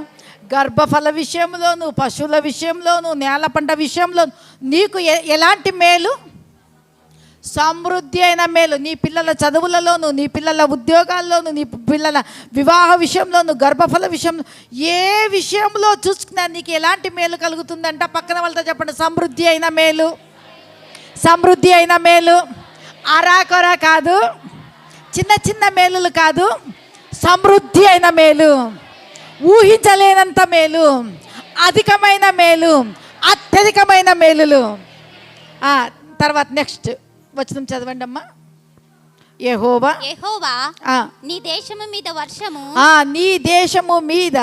గర్భఫల విషయంలోను, పశువుల విషయంలోను, నేల పంట విషయంలోను నీకు ఎలాంటి మేలు? సమృద్ధి అయిన మేలు. నీ పిల్లల చదువులలోను, నీ పిల్లల ఉద్యోగాల్లోను, నీ పిల్లల వివాహ విషయంలోను, గర్భఫల విషయంలో, ఏ విషయంలో చూసుకున్నా నీకు ఎలాంటి మేలు కలుగుతుందంట? పక్కన వాళ్ళతో చెప్పండి, సమృద్ధి అయిన మేలు. సమృద్ధి అయిన మేలు. అరాకొర కాదు, చిన్న చిన్న మేలులు కాదు, సమృద్ధి అయిన మేలు, ఊహించలేనంత మేలు, అధికమైన మేలు, అత్యధికమైన మేలులు. తర్వాత నెక్స్ట్ వచనం చదవండి అమ్మా. యెహోవా నీ దేశము మీద వర్షము, నీ దేశము మీద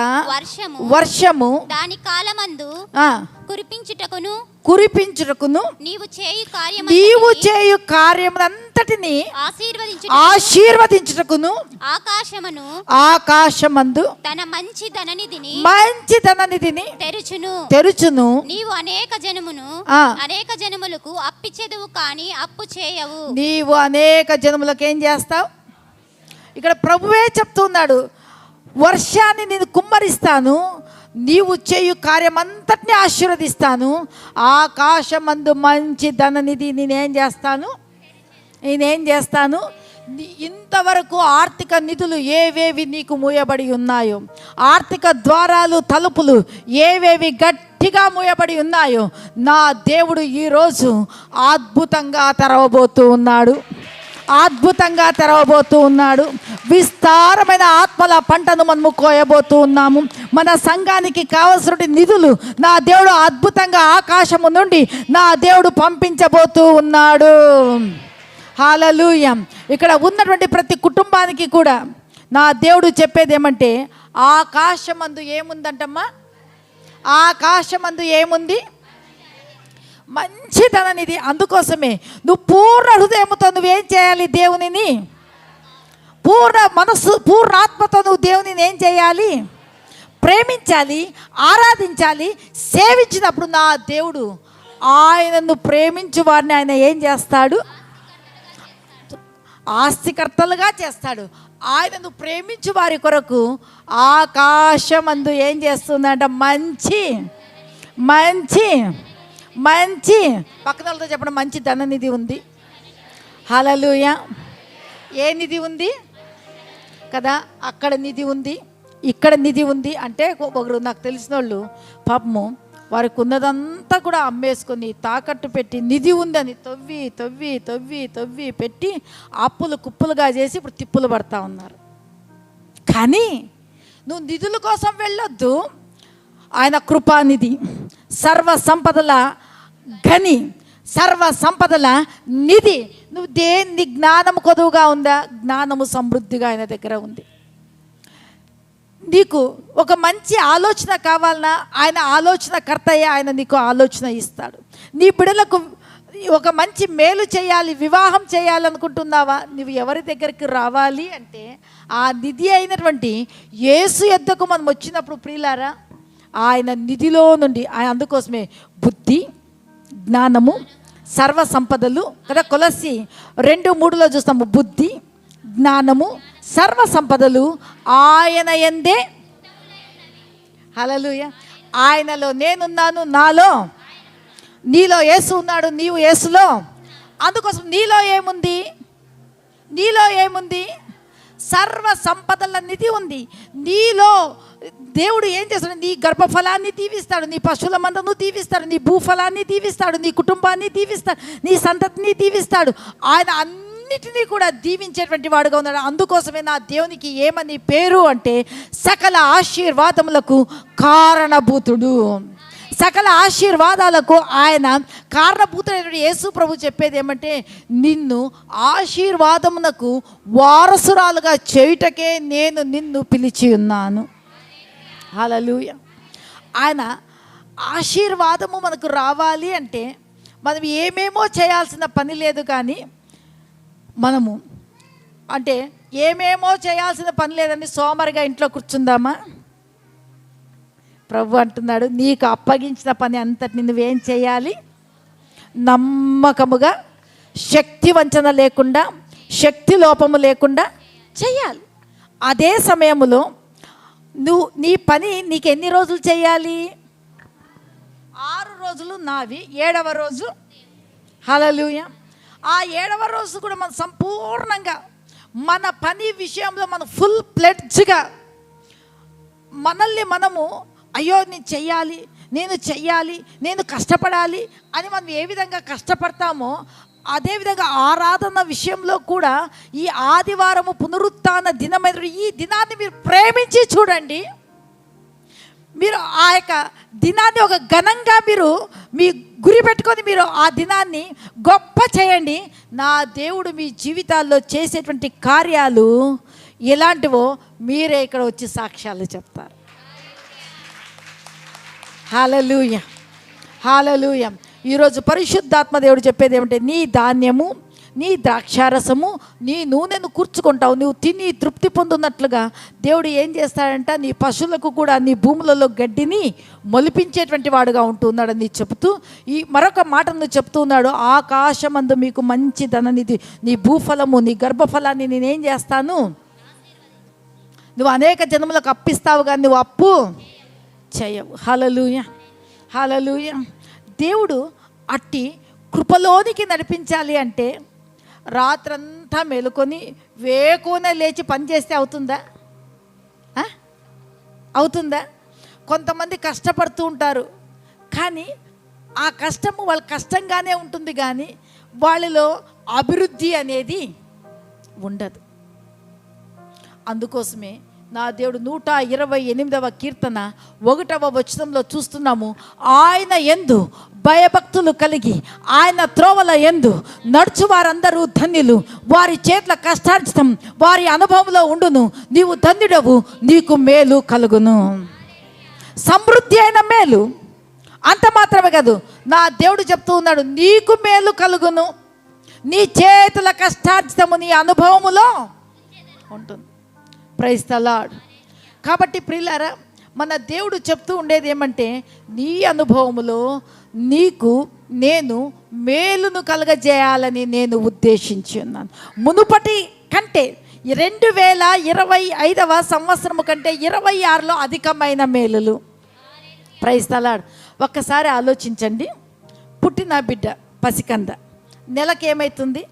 వర్షము దాని కాలమందు కురిపించుటకును నీవు చేయు కార్యములంతటిని ఆశీర్వదించుటకును ఆకాశమందు తన మంచి ధననిధిని తెరుచును. నీవు అనేక జనములకు అప్పిచెదవు కానీ అప్పు చేయవు. నీవు అనేక జనములకు ఏం చేస్తావు? ఇక్కడ ప్రభువే చెప్తున్నాడు, వర్షాన్ని నేను కుమ్మరిస్తాను, నీవు చేయు కార్యమంతటిని ఆశీర్వదిస్తాను, ఆకాశమందు మంచి ధననిధి నేనేం చేస్తాను. ఇంతవరకు ఆర్థిక నిధులు ఏవేవి నీకు మూయబడి ఉన్నాయో, ఆర్థిక ద్వారాలు తలుపులు ఏవేవి గట్టి గట్టిగా మూయబడి ఉన్నాయో నా దేవుడు ఈరోజు అద్భుతంగా తెరవబోతూ ఉన్నాడు. అద్భుతంగా తెరవబోతూ ఉన్నాడు. విస్తారమైన ఆత్మల పంటను మనము కోయబోతూ ఉన్నాము. మన సంఘానికి కావలసిన నిధులు నా దేవుడు అద్భుతంగా ఆకాశము నుండి నా దేవుడు పంపించబోతూ ఉన్నాడు. హల్లెలూయా. ఇక్కడ ఉన్నటువంటి ప్రతి కుటుంబానికి కూడా నా దేవుడు చెప్పేది ఏమంటే, ఆకాశమందు ఏముందంటమ్మా? ఆకాశమందు ఏముంది? మంచిదననిది. అందుకోసమే నువ్వు పూర్ణ హృదయంతో నువ్వేం చేయాలి? దేవునిని పూర్ణ మనస్సు పూర్ణాత్మతో నువ్వు దేవునిని ఏం చేయాలి? ప్రేమించాలి, ఆరాధించాలి. సేవించినప్పుడు నా దేవుడు ఆయనను ప్రేమించు వారిని ఆయన ఏం చేస్తాడు? ఆస్తికర్తలుగా చేస్తాడు. ఆయనను ప్రేమించు వారి కొరకు ఆకాశమందు ఏం చేస్తుందంట? మంచి మంచి మంచి పక్కనలతో చెప్పడం, మంచి ధననిధి ఉంది. హల్లెలూయా. ఏ నిధి ఉంది కదా? అక్కడ నిధి ఉంది, ఇక్కడ నిధి ఉంది. అంటే ఒకరు నాకు తెలిసిన వాళ్ళు పాపము వారికి ఉన్నదంతా కూడా అమ్మేసుకొని తాకట్టు పెట్టి నిధి ఉందని తవ్వి తవ్వి తవ్వి తవ్వి పెట్టి అప్పులు కుప్పులుగా చేసి ఇప్పుడు తిప్పులు పడతా ఉన్నారు. కానీ నువ్వు నిధుల కోసం వెళ్ళొద్దు. ఆయన కృపానిధి, సర్వ సంపదల గని, సర్వ సంపదల నిధి. నువ్వు దేన్ని జ్ఞానము కొదువుగా ఉందా? జ్ఞానము సమృద్ధిగా ఆయన దగ్గర ఉంది. నీకు ఒక మంచి ఆలోచన కావాలన్నా ఆయన ఆలోచనకర్తయ్య, ఆయన నీకు ఆలోచన ఇస్తాడు. నీ బిడ్డలకు ఒక మంచి మేలు చేయాలి, వివాహం చేయాలనుకుంటున్నావా? నువ్వు ఎవరి దగ్గరికి రావాలి అంటే ఆ నిధి అయినటువంటి యేసు యొద్దకు మనం వచ్చినప్పుడు ప్రియులారా, ఆయన నిధిలో నుండి ఆయన, అందుకోసమే బుద్ధి, జ్ఞానము, సర్వ సంపదలు కదా. కొలస్సి 2:3 చూస్తాము. బుద్ధి, జ్ఞానము, సర్వ సంపదలు ఆయన యందే. హల్లెలూయా. ఆయనలో నేనున్నాను, నాలో నీలో యేసు ఉన్నాడు, నీవు యేసులో. అందుకోసం నీలో ఏముంది? నీలో ఏముంది? సర్వ సంపదల నిధి ఉంది నీలో. దేవుడు ఏం చేస్తాడు? నీ గర్భఫలాన్ని దీవిస్తాడు, నీ పశువుల మందను దీవిస్తాడు, నీ భూఫలాన్ని దీవిస్తాడు, నీ కుటుంబాన్ని దీవిస్తాడు, నీ సంతతిని దీవిస్తాడు. ఆయన అన్నిటినీ కూడా దీవించేటువంటి వాడుగా ఉన్నాడు. అందుకోసమే నా దేవునికి ఏమని పేరు అంటే సకల ఆశీర్వాదములకు కారణభూతుడు. సకల ఆశీర్వాదాలకు ఆయన కారణభూతుడైన యేసు ప్రభు చెప్పేది ఏమంటే, నిన్ను ఆశీర్వాదమునకు వారసురాలుగా చేయుటకే నేను నిన్ను పిలిచి ఉన్నాను. హల్లెలూయా. ఆయన ఆశీర్వాదము మనకు రావాలి అంటే మనం ఏమేమో చేయాల్సిన పని లేదు. కానీ మనము అంటే ఏమేమో చేయాల్సిన పని లేదని సోమరిగా ఇంట్లో కూర్చుందామా? ప్రభు అంటున్నాడు, నీకు అప్పగించిన పని అంతటిని నువ్వేం చేయాలి? నమ్మకముగా, శక్తి వంచన లేకుండా, శక్తి లోపము లేకుండా చేయాలి. అదే సమయంలో నువ్వు నీ పని నీకు ఎన్ని రోజులు చేయాలి? 6 రోజులు నావి, 7వ రోజు హల్లెలూయా. ఆ 7వ రోజు కూడా మనం సంపూర్ణంగా మన పని విషయంలో మనం ఫుల్ ప్లెడ్జ్గా మనల్ని మనము, అయ్యో నేను చెయ్యాలి, నేను చెయ్యాలి, నేను కష్టపడాలి అని మనం ఏ విధంగా కష్టపడతామో అదేవిధంగా ఆరాధన విషయంలో కూడా ఈ ఆదివారము పునరుత్థాన దినమైన ఈ దినాన్ని మీరు ప్రేమించి చూడండి. మీరు ఆ యొక్క దినాన్ని ఒక ఘనంగా మీరు మీ గురి పెట్టుకొని మీరు ఆ దినాన్ని గొప్ప చేయండి. నా దేవుడు మీ జీవితాల్లో చేసేటువంటి కార్యాలు ఎలాంటివో మీరే ఇక్కడ వచ్చి సాక్ష్యాలు చెప్తారు. హల్లెలూయా, హల్లెలూయా. ఈరోజు పరిశుద్ధాత్మ దేవుడు చెప్పేది ఏమంటే, నీ ధాన్యము, నీ ద్రాక్షారసము, నీ నూనెను కూర్చుకుంటావు. నువ్వు తిని తృప్తి పొందున్నట్లుగా దేవుడు ఏం చేస్తాడంట, నీ పశువులకు కూడా నీ భూములలో గడ్డిని మొలిపించేటువంటి వాడుగా ఉంటున్నాడని చెబుతూ ఈ మరొక మాటను చెప్తూ ఉన్నాడు. ఆకాశమందు మీకు మంచి ధననిధి, నీ భూఫలము, నీ గర్భఫలాన్ని నేనేం చేస్తాను? నువ్వు అనేక జన్మలకు అప్పిస్తావు కానీ నువ్వు అప్పు చేయవు. హల్లెలూయా, హల్లెలూయా. దేవుడు అట్టి కృపలోనికి నడిపించాలి అంటే రాత్రంతా మేలుకొని వేకునే లేచి పని చేస్తే అవుతుందా? అవుతుందా? కొంతమంది కష్టపడుతూ ఉంటారు కానీ ఆ కష్టము వాళ్ళ కష్టంగానే ఉంటుంది, కానీ వాళ్ళలో అభివృద్ధి అనేది ఉండదు. అందుకోసమే నా దేవుడు 128వ కీర్తన 1వ వచనంలో చూస్తున్నాము, ఆయన యందు భయభక్తులు కలిగి ఆయన త్రోవల యందు నడుచు వారందరూ ధన్యులు, వారి చేతుల కష్టార్జితం వారి అనుభవంలో ఉండును, నీవు ధన్యుడవు, నీకు మేలు కలుగును. సమృద్ధి అయిన మేలు. అంత మాత్రమే కాదు, నా దేవుడు చెప్తూ ఉన్నాడు, నీకు మేలు కలుగును, నీ చేతుల కష్టార్జితము నీ అనుభవములో ఉంటుంది. Praise the Lord. కాబట్టి ప్రియులారా, మన దేవుడు చెప్తూ ఉండేది ఏమంటే, నీ అనుభవములో నీకు నేను మేలును కలగజేయాలని నేను ఉద్దేశించి ఉన్నాను. మునుపటి కంటే 2025వ సంవత్సరము కంటే 26లో అధికమైన మేలులు. Praise the Lord. ఒక్కసారి ఆలోచించండి, పుట్టిన బిడ్డ పసికంద నెలకి ఏమవుతుంది?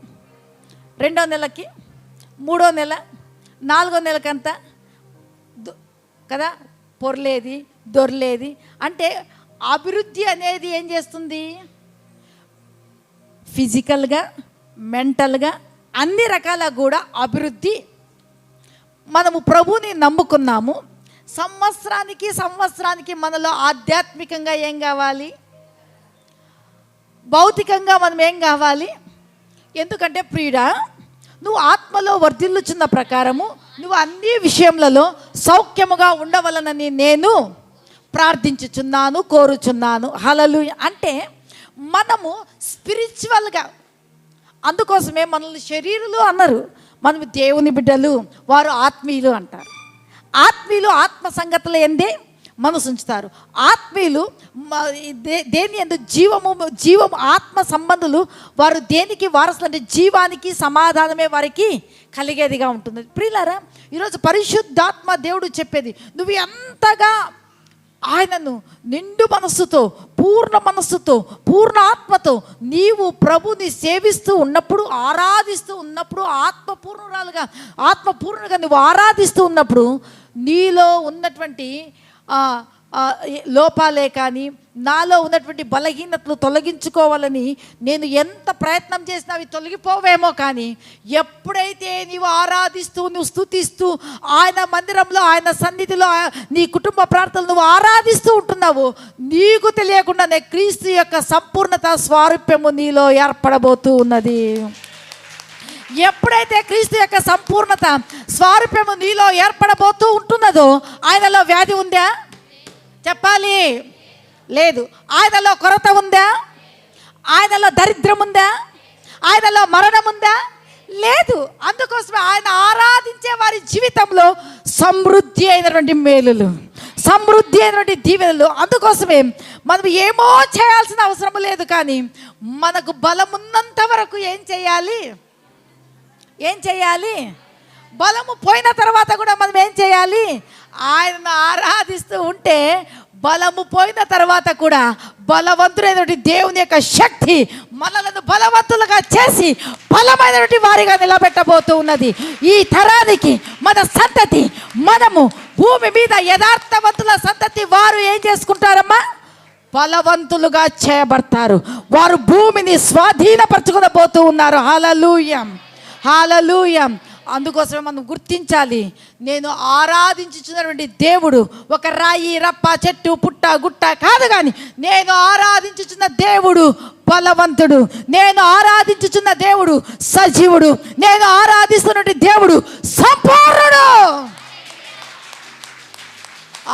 2వ నెలకి, 3వ నెల, 4వ నెలకంతా కదా పొర్లేది దొర్లేది. అంటే అభివృద్ధి అనేది ఏం చేస్తుంది? ఫిజికల్గా, మెంటల్గా, అన్ని రకాల కూడా అభివృద్ధి. మనము ప్రభువుని నమ్ముకున్నాము. సంవత్సరానికి మనలో ఆధ్యాత్మికంగా ఏం కావాలి? భౌతికంగా మనం ఏం కావాలి? ఎందుకంటే ప్రియుడా, నువ్వు ఆత్మలో వర్ధిల్లుచున్న ప్రకారము నువ్వు అన్ని విషయములలో సౌఖ్యముగా ఉండవలనని నేను ప్రార్థించుచున్నాను, కోరుచున్నాను. హల్లెలూయా. అంటే మనము స్పిరిచువల్గా, అందుకోసమే మనల్ని శరీరులు అన్నారు, మనం దేవుని బిడ్డలు, వారు ఆత్మీయులు అంటారు. ఆత్మీయులు ఆత్మ సంగతులు ఎందే మనసు ఉంచుతారు. ఆత్మీయులు దేని ఎందు జీవము ఆత్మ సంబంధులు, వారు దేనికి వారసులు అంటే జీవానికి, సమాధానమే వారికి కలిగేదిగా ఉంటుంది. ప్రియులారా, ఈరోజు పరిశుద్ధాత్మ దేవుడు చెప్పేది, నువ్వు ఎంతగా ఆయనను నిండు మనస్సుతో, పూర్ణ మనస్సుతో, పూర్ణ ఆత్మతో నీవు ప్రభుని సేవిస్తూ ఉన్నప్పుడు, ఆరాధిస్తూ ఉన్నప్పుడు, ఆత్మపూర్ణంగా నువ్వు ఆరాధిస్తూ ఉన్నప్పుడు నీలో ఉన్నటువంటి లోపాలే కానీ, నాలో ఉన్నటువంటి బలహీనతలు తొలగించుకోవాలని నేను ఎంత ప్రయత్నం చేసినా అవి తొలగిపోవేమో, కానీ ఎప్పుడైతే నీవు ఆరాధిస్తూ, నువ్వు స్తుతిస్తూ, ఆయన మందిరంలో, ఆయన సన్నిధిలో నీ కుటుంబ ప్రార్థనలు నువ్వు ఆరాధిస్తూ ఉంటున్నావు, నీకు తెలియకుండానే క్రీస్తు యొక్క సంపూర్ణత, స్వారూప్యము నీలో ఏర్పడబోతూ ఉన్నది. ఎప్పుడైతే క్రీస్తు యొక్క సంపూర్ణత, స్వారూప్యము నీలో ఏర్పడబోతూ ఉంటున్నదో, ఆయనలో వ్యాధి ఉందా? చెప్పాలి, లేదు. ఆయనలో కొరత ఉందా? ఆయనలో దరిద్రం ఉందా? ఆయనలో మరణం ఉందా? లేదు. అందుకోసమే ఆయన ఆరాధించే వారి జీవితంలో సమృద్ధి అయినటువంటి మేలులు, సమృద్ధి అయినటువంటి దీవెనలు. అందుకోసమే మనం ఏమో చేయాల్సిన అవసరం లేదు, కానీ మనకు బలం ఉన్నంత వరకు ఏం చేయాలి? బలము పోయిన తర్వాత కూడా మనం ఏం చేయాలి? ఆయనను ఆరాధిస్తూ ఉంటే బలము పోయిన తర్వాత కూడా బలవంతుడైనటువంటి దేవుని యొక్క శక్తి మనలను బలవంతులుగా చేసి బలమైనటువంటి వారిగా నిలబెట్టబోతూ ఉన్నది. ఈ తరానికి, మన సంతతి, మనము భూమి మీద యథార్థవంతుల సంతతి వారు ఏం చేసుకుంటారమ్మా? బలవంతులుగా చేయబడతారు. వారు భూమిని స్వాధీనపరచుకోబోతూ ఉన్నారు. హల్లెలూయా, హల్లెలూయా. అందుకోసమే మనం గుర్తించాలి, నేను ఆరాధించుచున్నటువంటి దేవుడు ఒక రాయి, రప్ప, చెట్టు, పుట్ట, గుట్ట కాదు, కానీ నేను ఆరాధించుచున్న దేవుడు బలవంతుడు, నేను ఆరాధించుచున్న దేవుడు సజీవుడు, నేను ఆరాధిస్తున్నటువంటి దేవుడు సంపూర్ణుడు.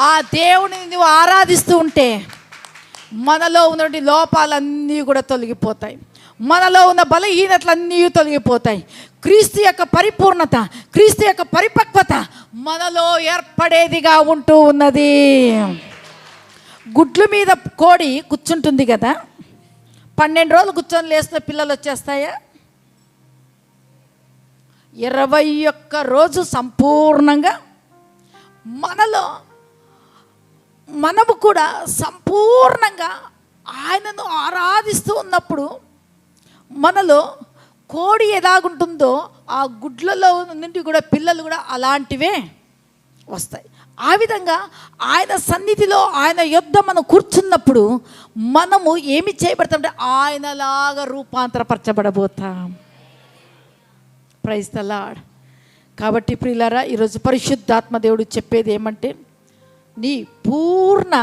ఆ దేవుని నువ్వు ఆరాధిస్తూ ఉంటే మనలో ఉన్నటువంటి లోపాలన్నీ కూడా తొలగిపోతాయి, మనలో ఉన్న బలహీనతలన్నీ తొలగిపోతాయి. క్రీస్తు యొక్క పరిపూర్ణత, క్రీస్తు యొక్క పరిపక్వత మనలో ఏర్పడేదిగా ఉంటూ ఉన్నది. గుడ్ల మీద కోడి కూర్చుంటుంది కదా, 12 రోజులు కూర్చొని లేస్తున్న పిల్లలు వచ్చేస్తాయా? 21 రోజు సంపూర్ణంగా మనము కూడా సంపూర్ణంగా ఆయనను ఆరాధిస్తూ ఉన్నప్పుడు మనలో కోడి ఎలాగుంటుందో ఆ గుడ్లలో నుండి కూడా పిల్లలు కూడా అలాంటివే వస్తాయి. ఆ విధంగా ఆయన సన్నిధిలో ఆయన యొద్ద మనం కూర్చున్నప్పుడు మనము ఏమి చేయబడతామంటే ఆయనలాగా రూపాంతరపరచబడబోతాం. Praise the lord. కాబట్టి ప్రియులారా, ఈరోజు పరిశుద్ధాత్మ దేవుడు చెప్పేది ఏమంటే, నీ పూర్ణ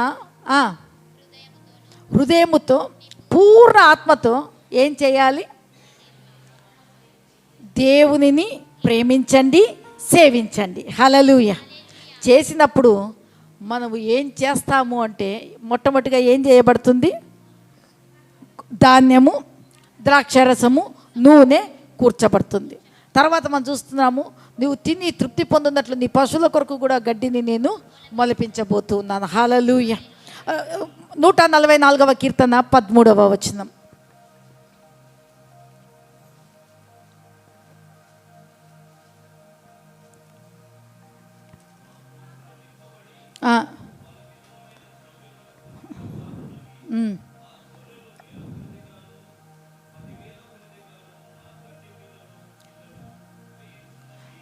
హృదయముతో పూర్ణ ఆత్మతో ఏం చేయాలి? దేవునిని ప్రేమించండి, సేవించండి. హల్లెలూయా. చేసినప్పుడు మనము ఏం చేస్తాము అంటే, మొట్టమొదటిగా ఏం చేయబడుతుంది? ధాన్యము, ద్రాక్షరసము, నూనె కూర్చబడుతుంది. తర్వాత మనం చూస్తున్నాము, నువ్వు తిని తృప్తి పొందినట్లు నీ పశువుల కొరకు కూడా గడ్డిని నేను మొలిపించబోతూ ఉన్నాను. హల్లెలూయా. 144వ కీర్తన 13వ వచనం.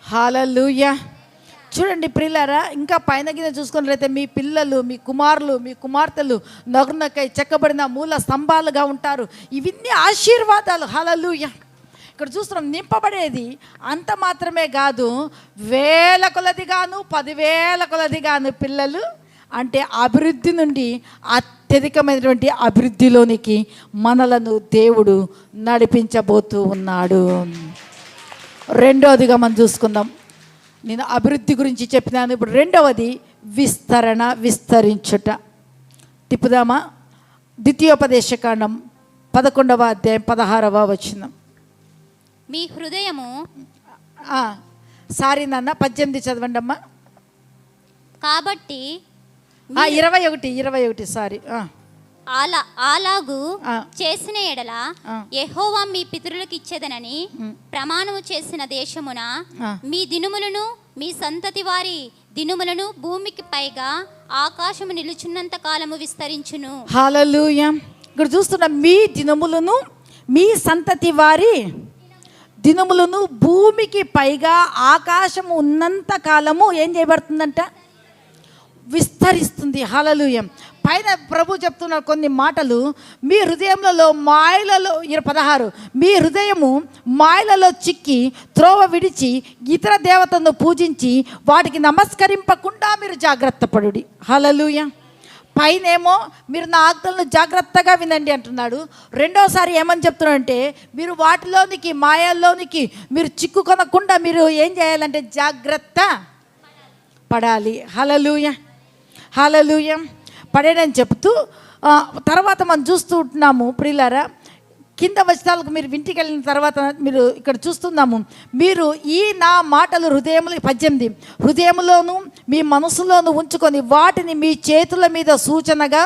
హల్లెలూయా. చూడండి ప్రియులారా, ఇంకా పైన కింద చూసుకున్నట్లయితే మీ పిల్లలు, మీ కుమారులు, మీ కుమార్తెలు నగునకై చెక్కబడిన మూల స్తంభాలుగా ఉంటారు. ఇవన్నీ ఆశీర్వాదాలు. హల్లెలూయా. ఇక్కడ చూస్తున్నాం, నింపబడేది అంత మాత్రమే కాదు, వేల కొలదిగాను 10,000 కొలదిగాను పిల్లలు. అంటే అభివృద్ధి నుండి అత్యధికమైనటువంటి అభివృద్ధిలోనికి మనలను దేవుడు నడిపించబోతూ ఉన్నాడు. రెండవదిగా మనం చూసుకుందాం. నేను అభివృద్ధి గురించి చెప్పినాను. ఇప్పుడు రెండవది విస్తరణ, విస్తరించుట. తిప్పుదామా? ద్వితీయోపదేశకాండం 11వ అధ్యాయం 16వ వచనం. మీ హృదయము సారీ నాన్న, 18 చదవండి అమ్మా. కాబట్టి 21 సారీ. అలాగు చేసిన ఎడల యెహోవా మీ పితరులకు ఇచ్చేదనని ప్రమాణము చేసిన దేశమున మీ దినుములను, మీ సంతతి వారి దినుములను భూమికి పైగా ఆకాశము నిలుచున్నంత కాలము విస్తరించును. హల్లెలూయా. ఇక్కడ చూస్తున్న మీ దినములను, మీ సంతతి వారి దినములను భూమికి పైగా ఆకాశము ఉన్నంత కాలము ఏం చేయబడుతుందంట? విస్తరిస్తుంది. హల్లెలూయా. పైన ప్రభు చెప్తున్న కొన్ని మాటలు, మీ హృదయంలో మాయలలో 16, మీ హృదయము మాయలలో చిక్కి త్రోవ విడిచి ఇతర దేవతలను పూజించి వాటికి నమస్కరింపకుండా మీరు జాగ్రత్త పడుడి. హల్లెలూయా. పైనేమో మీరు నా ఆజ్ఞలను జాగ్రత్తగా వినండి అంటున్నాడు. రెండోసారి ఏమని చెప్తున్నాడంటే, మీరు వాటిలోనికి, మాయల్లోనికి మీరు చిక్కుకొనకుండా మీరు ఏం చేయాలంటే జాగ్రత్త పడాలి. హల్లెలూయా. హల్లెలూయా. పడేడని చెప్తూ తర్వాత మనం చూస్తూ ఉంటున్నాము ప్రియులారా, కింద వచనాలకు మీరు ఇంటికి వెళ్ళిన తర్వాత మీరు ఇక్కడ చూస్తున్నాము, మీరు ఈ నా మాటలు 18 హృదయంలోను మీ మనసులోను ఉంచుకొని వాటిని మీ చేతుల మీద సూచనగా,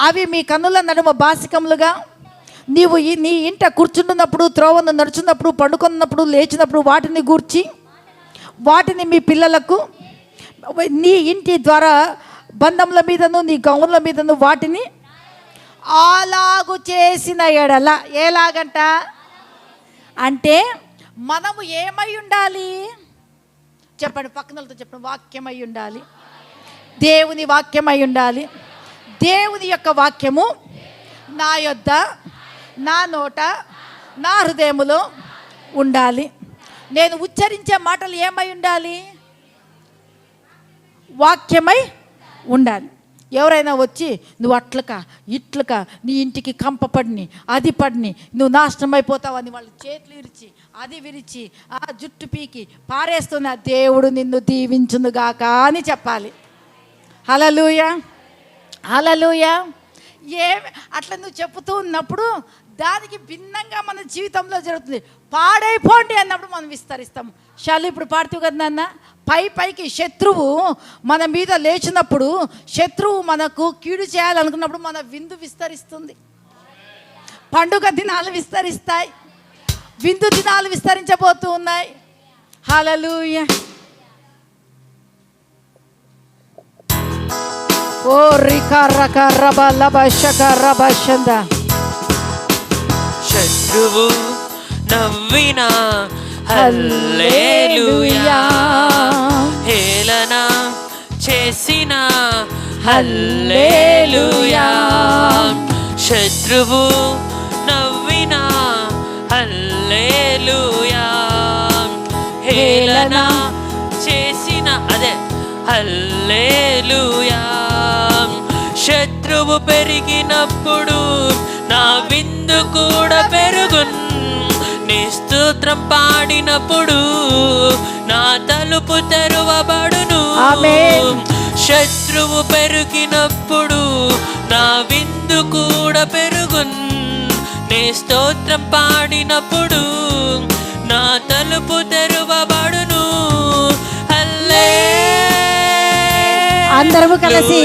అవి మీ కన్నుల నడుమ బాసికములుగా, నీవు నీ ఇంట కూర్చుంటున్నప్పుడు, త్రోవను నడుచున్నప్పుడు, పండుకున్నప్పుడు, లేచినప్పుడు వాటిని గూర్చి వాటిని మీ పిల్లలకు, నీ ఇంటి ద్వారా బంధముల మీదను నీ గౌన్ల మీదను వాటిని అలాగు చేసిన ఎడల. ఎలాగంట అంటే మనము ఏమై ఉండాలి చెప్పండి, పక్కనలతో చెప్పండి. వాక్యమై ఉండాలి, దేవుని వాక్యమై ఉండాలి. దేవుని యొక్క వాక్యము నా యొద్ద, నా నోట, నా హృదయములో ఉండాలి. నేను ఉచ్చరించే మాటలు ఏమై ఉండాలి? వాక్యమై ఉండాలి. ఎవరైనా వచ్చి నువ్వు అట్లక ఇట్లక నీ ఇంటికి కంప పడిని, అది పడిని, నువ్వు నాశనం అయిపోతావని వాళ్ళు చేతులు విరిచి, అది విరిచి, ఆ జుట్టు పీకి పారేస్తున్న దేవుడు నిన్ను దీవించునుగాక అని చెప్పాలి. హల్లెలూయా. హల్లెలూయా. అట్లా నువ్వు చెప్తూ ఉన్నప్పుడు దానికి భిన్నంగా మన జీవితంలో జరుగుతుంది. పాడైపోండి అన్నప్పుడు మనం విస్తరిస్తాము. శాలు ఇప్పుడు పాడుతూ కదా నాన్న, పైకి శత్రువు మన మీద లేచినప్పుడు, శత్రువు మనకు కీడు చేయాలనుకున్నప్పుడు మన విందు విస్తరిస్తుంది. పండుగ దినాలు విస్తరిస్తాయి, విందు దినాలు విస్తరించబోతూ ఉన్నాయి. హల్లెలూయా. ఓ రికా రక రబ లబ శక రబ షంద. శత్రువు నవ్వినా హల్లెలూయా, హేళన చేసిన హల్లెలూయా. శత్రువు నవ్విన హల్లెలూయా. హేళన చేసిన అదే హల్లెలూయా. శత్రువు పెరిగినప్పుడు నా విందు కూడా పెరుగున్. నీ స్తోత్రం పాడినప్పుడు నా తలుపు తెరవబడును. ఆమేన్. శత్రువు పెరిగినప్పుడు నా విందు కూడా పెరుగున్. నీ స్తోత్రం పాడినప్పుడు నా తలుపు తెరవబడును. అందరము కలిసి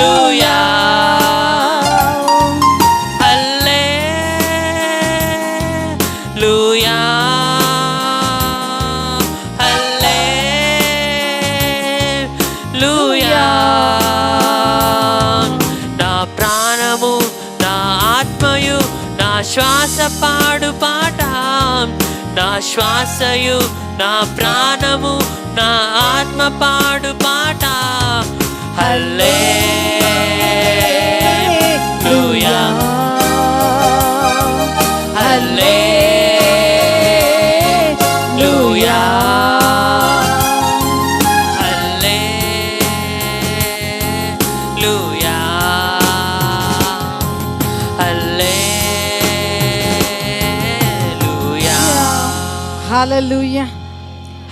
హల్లెలూయా హల్లెలూయా హల్లెలూయా. నా ప్రాణము నా ఆత్మయు నా శ్వాస పాడు పాట. నా శ్వాసయు నా ప్రాణము నా ఆత్మ పాడు పాట. హల్లెలూయా హల్లెలూయా హల్లెలూయా హల్లెలూయా. హల్లెలూయా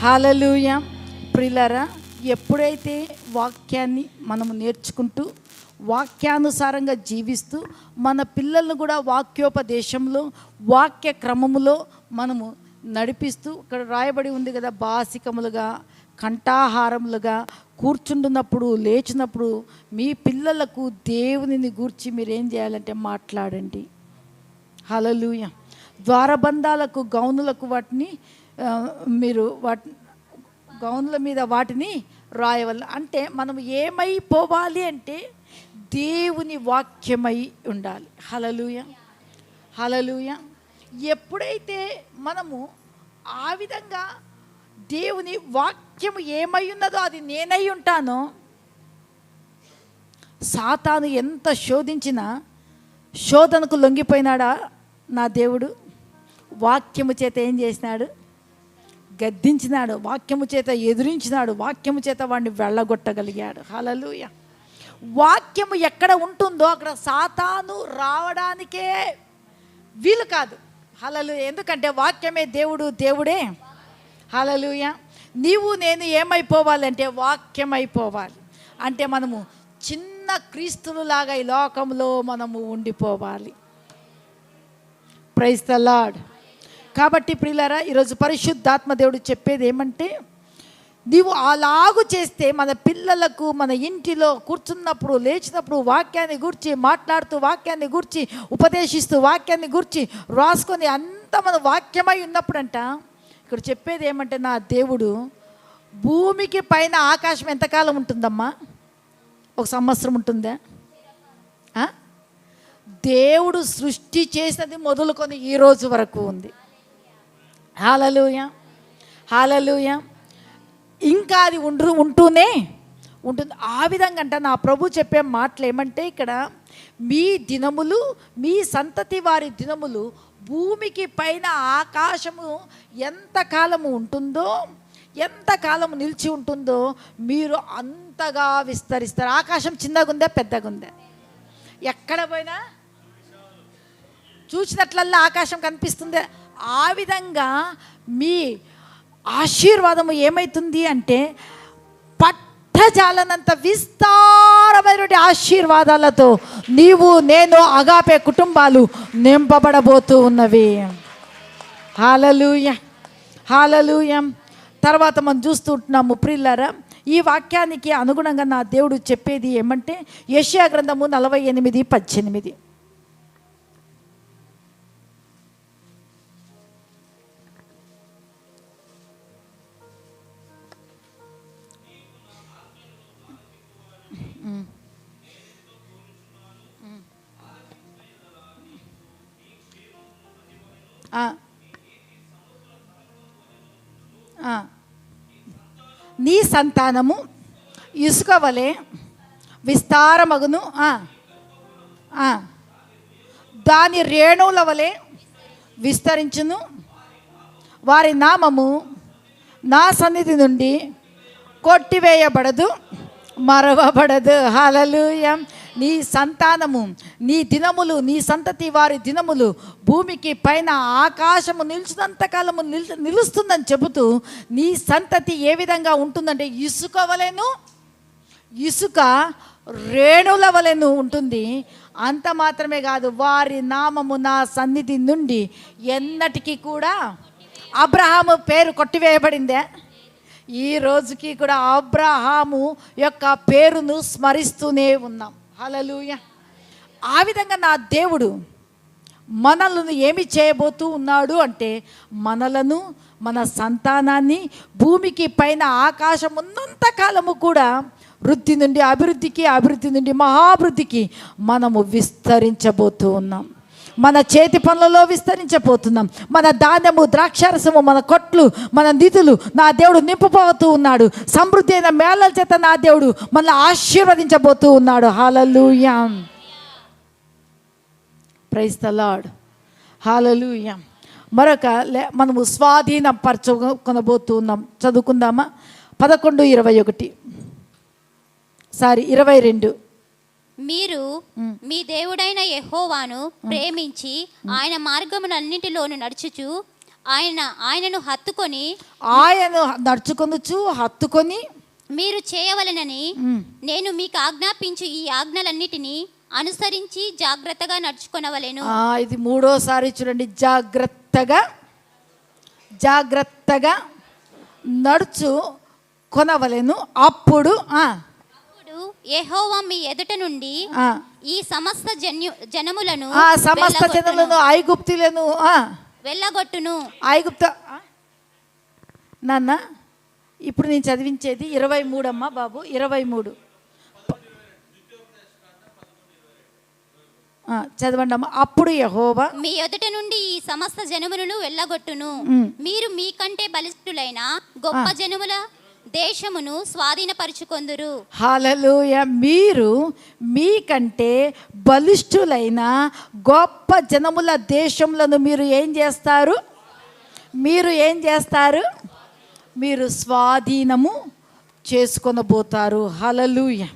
హల్లెలూయా. ప్రియులారా, ఎప్పుడైతే వాక్యాన్ని మనము నేర్చుకుంటూ వాక్యానుసారంగా జీవిస్తూ మన పిల్లలను కూడా వాక్యోపదేశంలో వాక్య క్రమములో మనము నడిపిస్తూ, ఇక్కడ రాయబడి ఉంది కదా, బాసికములుగా కంఠాహారములుగా కూర్చుంటున్నప్పుడు లేచినప్పుడు మీ పిల్లలకు దేవునిని గూర్చి మీరేం చేయాలంటే మాట్లాడండి. హల్లెలూయా. ద్వారబంధాలకు గౌనులకు వాటిని మీరు గౌనుల మీద వాటిని రాయవల్ల. అంటే మనం ఏమైపోవాలి అంటే దేవుని వాక్యమై ఉండాలి. హల్లెలూయా హల్లెలూయా. ఎప్పుడైతే మనము ఆ విధంగా దేవుని వాక్యము ఏమై ఉన్నదో అది నేనై ఉంటానో, సాతాను ఎంత శోధించినా శోధనకు లొంగిపోయినాడా నా దేవుడు? వాక్యము చేత ఏం చేసినాడు? గద్దించినాడు. వాక్యము చేత ఎదిరించినాడు. వాక్యము చేత వాడిని వెళ్ళగొట్టగలిగాడు. హల్లెలూయా. వాక్యము ఎక్కడ ఉంటుందో అక్కడ సాతాను రావడానికే వీలు కాదు. హల్లెలూయా. ఎందుకంటే వాక్యమే దేవుడు, దేవుడే. హల్లెలూయా. నీవు నేను ఏమైపోవాలంటే వాక్యమైపోవాలి. అంటే మనము చిన్న క్రీస్తులాగా ఈ లోకంలో మనము ఉండిపోవాలి. Praise the lord. కాబట్టి ప్రియులారా, ఈరోజు పరిశుద్ధాత్మ దేవుడు చెప్పేది ఏమంటే, నీవు అలాగు చేస్తే మన పిల్లలకు మన ఇంటిలో కూర్చున్నప్పుడు లేచినప్పుడు వాక్యాన్ని గూర్చి మాట్లాడుతూ, వాక్యాన్ని గూర్చి ఉపదేశిస్తూ, వాక్యాన్ని గూర్చి రాసుకొని అంతా మన వాక్యమై ఉన్నప్పుడంట, ఇక్కడ చెప్పేది ఏమంటే, నా దేవుడు భూమికి పైన ఆకాశం ఎంతకాలం ఉంటుందమ్మా? 1 సంవత్సరం ఉంటుందా? దేవుడు సృష్టి చేసినది మొదలుకొని ఈ రోజు వరకు ఉంది. హల్లెలూయా హల్లెలూయా. ఇంకా అది ఉంటూనే ఉంటుంది. ఆ విధంగా అంట నా ప్రభు చెప్పే మాటలు ఏమంటే, ఇక్కడ మీ దినములు, మీ సంతతి వారి దినములు భూమికి పైన ఆకాశము ఎంతకాలము ఉంటుందో, ఎంతకాలము నిలిచి ఉంటుందో మీరు అంతగా విస్తరిస్తారు. ఆకాశం చిన్నగా ఉందా, పెద్దగా ఉందా? ఎక్కడ పోయినా చూసినట్లల్లా ఆకాశం కనిపిస్తుంది. ఆ విధంగా మీ ఆశీర్వాదము ఏమవుతుంది అంటే, పట్టజాలనంత విస్తారమైనటువంటి ఆశీర్వాదాలతో నీవు నేను అగాపే కుటుంబాలు నింపబడబోతూ ఉన్నవి. హల్లెలూయా హల్లెలూయా. తర్వాత మనం చూస్తుంటున్నాము ప్రియులారా, ఈ వాక్యానికి అనుగుణంగా నా దేవుడు చెప్పేది ఏమంటే, యెషయా గ్రంథము 48:18. నీ సంతానము ఇసుక వలె విస్తారమగును, దాని రేణువుల వలె విస్తరించును. వారి నామము నా సన్నిధి నుండి కొట్టివేయబడదు, మరవబడదు. హల్లెలూయా. నీ సంతానము, నీ దినములు, నీ సంతతి వారి దినములు భూమికి పైన ఆకాశము నిలిచినంత కాలము నిలుస్తుందని చెబుతూ, నీ సంతతి ఏ విధంగా ఉంటుందంటే ఇసుక వలెను, ఇసుక రేణుల వలెను ఉంటుంది. అంత మాత్రమే కాదు, వారి నామము నా సన్నిధి నుండి ఎన్నటికీ కూడా, అబ్రహాము పేరు కొట్టివేయబడిందే, ఈ రోజుకి కూడా అబ్రహాము యొక్క పేరును స్మరిస్తూనే ఉన్నాం. హల్లెలూయా. ఆ విధంగా నా దేవుడు మనలను ఏమి చేయబోతూ ఉన్నాడు అంటే, మనలను, మన సంతానాన్ని భూమికి పైన ఆకాశం ఉన్నంత కాలము కూడా వృద్ధి నుండి అభివృద్ధికి, అభివృద్ధి నుండి మహాభివృద్ధికి మనము విస్తరించబోతూ ఉన్నాం. మన చేతి పనులలో విస్తరించబోతున్నాం. మన ధాన్యము, ద్రాక్షారసము, మన కొట్లు, మన నిధులు నా దేవుడు నింపబోతూ ఉన్నాడు. సమృద్ధి అయిన మేళల చేత నా దేవుడు మనల్ని ఆశీర్వదించబోతూ ఉన్నాడు. Hallelujah. Praise the lord. Hallelujah. మరొక మనము స్వాధీనపరచుకొనబోతూ ఉన్నాం. చదువుకుందామా? 11:21 22. మీరు మీ దేవుడైన యెహోవాను ప్రేమించి ఆయన మార్గములన్నిటిలోను నడుచుచు ఆయనను హత్తుకొని మీరు చేయవలెనని నేను మీకు ఆజ్ఞాపించు ఈ ఆజ్ఞలన్నిటినీ అనుసరించి జాగ్రత్తగా నడుచుకొనవలెను. ఇది మూడోసారి చూడండి. జాగ్రత్తగా నడుచు కొనవలెను. అప్పుడు యెహోవా మీ ఎదుట నుండి ఈ సమస్త జనములను ఐగుప్తులను వెళ్ళగొట్టును. నాన్న, ఇప్పుడు నేను చదివించేది 23 అమ్మా బాబు, 23 చదవండి అమ్మా. అప్పుడు యెహోవా మీ ఎదుట నుండి ఈ సమస్త జనములను వెళ్ళగొట్టును. మీరు మీకంటే బలిష్ఠులైన గొప్ప జనముల దేశమును స్వాధీనపరుచుకొందురు. హల్లెలూయా. మీరు మీకంటే బలిష్ఠులైన గొప్ప జనముల దేశములను మీరు ఏం చేస్తారు? మీరు స్వాధీనము చేసుకొనబోతారు. హల్లెలూయా.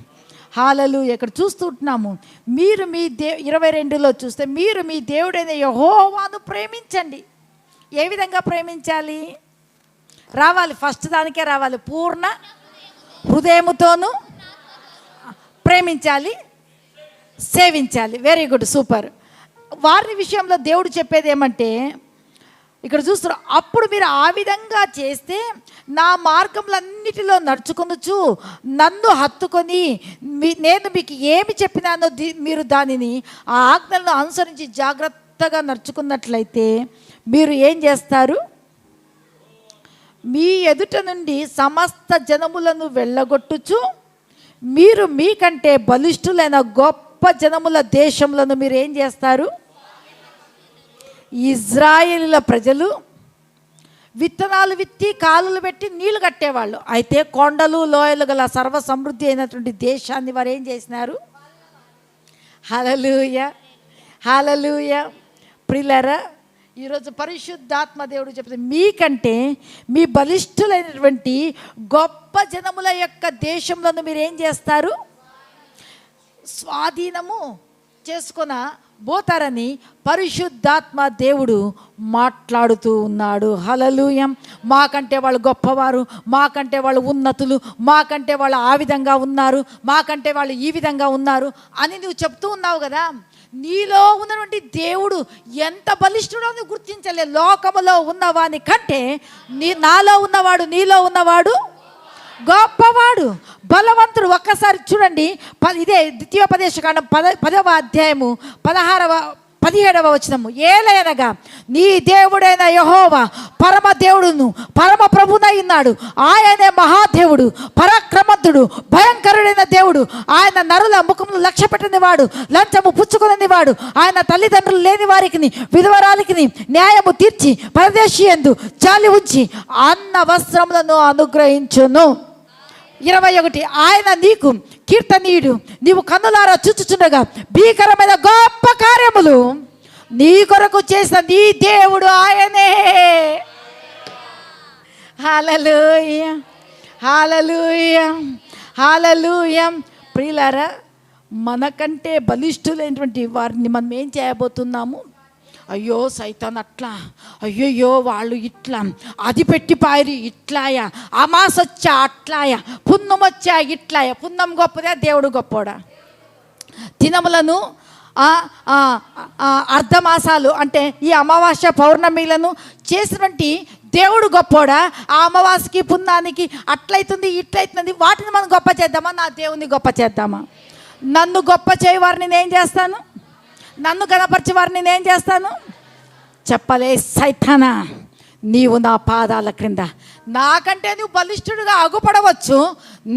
హల్లెలూయా. ఇక్కడ చూస్తుంటున్నాము, మీరు మీ 22లో చూస్తే, మీరు మీ దేవుడైన యెహోవాను ప్రేమించండి. ఏ విధంగా ప్రేమించాలి? రావాలి, ఫస్ట్ దానికే రావాలి. పూర్ణ హృదయముతోనూ ప్రేమించాలి, సేవించాలి. Very good, super. వారి విషయంలో దేవుడు చెప్పేది ఏమంటే, ఇక్కడ చూస్తారు, అప్పుడు మీరు ఆ విధంగా చేస్తే నా మార్గములన్నిటిలో నడుచుకొనొచ్చు, నన్ను హత్తుకొని నేను మీకు ఏమి చెప్పినానో మీరు దానిని, ఆ ఆజ్ఞలను అనుసరించి జాగ్రత్తగా నడుచుకున్నట్లయితే మీరు ఏం చేస్తారు? మీ ఎదుట నుండి సమస్త జనములను వెళ్ళగొట్టుచు మీరు మీకంటే బలిష్ఠులైన గొప్ప జనముల దేశములను మీరు ఏం చేస్తారు? ఇజ్రాయేలీల ప్రజలు విత్తనాలు విత్తి కాలులు పెట్టి నీళ్లు కట్టేవాళ్ళు. అయితే కొండలు లోయలు గల సర్వ సమృద్ధి అయినటువంటి దేశాన్ని వారు ఏం చేసినారు? హల్లెలూయా. హల్లెలూయా. ప్రియులారా, ఈరోజు పరిశుద్ధాత్మ దేవుడు చెప్తే, మీకంటే మీ బలిష్ఠులైనటువంటి గొప్ప జనముల యొక్క దేశంలో మీరు ఏం చేస్తారు? స్వాధీనము చేసుకున్న పోతారని పరిశుద్ధాత్మ దేవుడు మాట్లాడుతూ ఉన్నాడు. హల్లెలూయా. మాకంటే వాళ్ళు గొప్పవారు, మాకంటే వాళ్ళు ఉన్నతులు, మాకంటే వాళ్ళు ఆ విధంగా ఉన్నారు, మాకంటే వాళ్ళు ఈ విధంగా ఉన్నారు అని నువ్వు చెప్తూ ఉన్నావు కదా. నీలో ఉన్నటువంటి దేవుడు ఎంత బలిష్ఠుడో నువ్వు గుర్తించలే. లోకములో ఉన్నవాని కంటే నాలో ఉన్నవాడు, నీలో ఉన్నవాడు గొప్పవాడు, బలవంతుడు. ఒక్కసారి చూడండి, ఇదే ద్వితీయోపదేశకాండం 10వ అధ్యాయము 17వ వచనము, ఏలయనగా నీ దేవుడైన యెహోవా పరమ దేవుడును పరమ ప్రభునై ఉన్నాడు. ఆయనే మహాదేవుడు, పరాక్రమంతుడు, భయంకరుడైన దేవుడు. ఆయన నరుల ముఖమును లక్ష్య పెట్టని వాడు, లంచము పుచ్చుకొనని వాడు. ఆయన తల్లిదండ్రులు లేని వారికి విధవరాలికి న్యాయము తీర్చి పరదేశీ యందు జాలి ఉంచి అన్న వస్త్రములను అనుగ్రహించును. 21, ఆయన నీకు కీర్తనీయుడు, నీవు కన్నులారా చూచుచుండగా భీకరమైన గొప్ప కార్యములు నీ కొరకు చేసిన నీ దేవుడు ఆయనే. హల్లెలూయా, హల్లెలూయా, హల్లెలూయా. ప్రియులారా, మనకంటే బలిష్ఠులైనటువంటి వారిని మనం ఏం చేయబోతున్నాము? అయ్యో సైతాన్ అట్లా, అయ్యయ్యో వాళ్ళు ఇట్లా, అది పెట్టి పారి ఇట్లాయా, అమాసొచ్చా అట్లాయా, పున్నమొచ్చా ఇట్లాయా. పున్నం గొప్పదా, దేవుడు గొప్పోడా? దినములను అర్ధమాసాలు అంటే ఈ అమావాస్య పౌర్ణమిలను చేసినటువంటి దేవుడు గొప్పోడా? ఆ అమావాస్యకి పున్నానికి అట్లయితుంది ఇట్లయితుంది, వాటిని మనం గొప్ప చేద్దామా? నా దేవుని గొప్ప చేద్దామా? నన్ను గొప్ప చేయవారిని నేను చేస్తాను, నన్ను గణపరిచే వారిని నేను చేస్తాను. చెప్పలే సైతానా, నీవు నా పాదాల క్రింద, నాకంటే నువ్వు బలిష్ఠుడుగా అగుపడవచ్చు.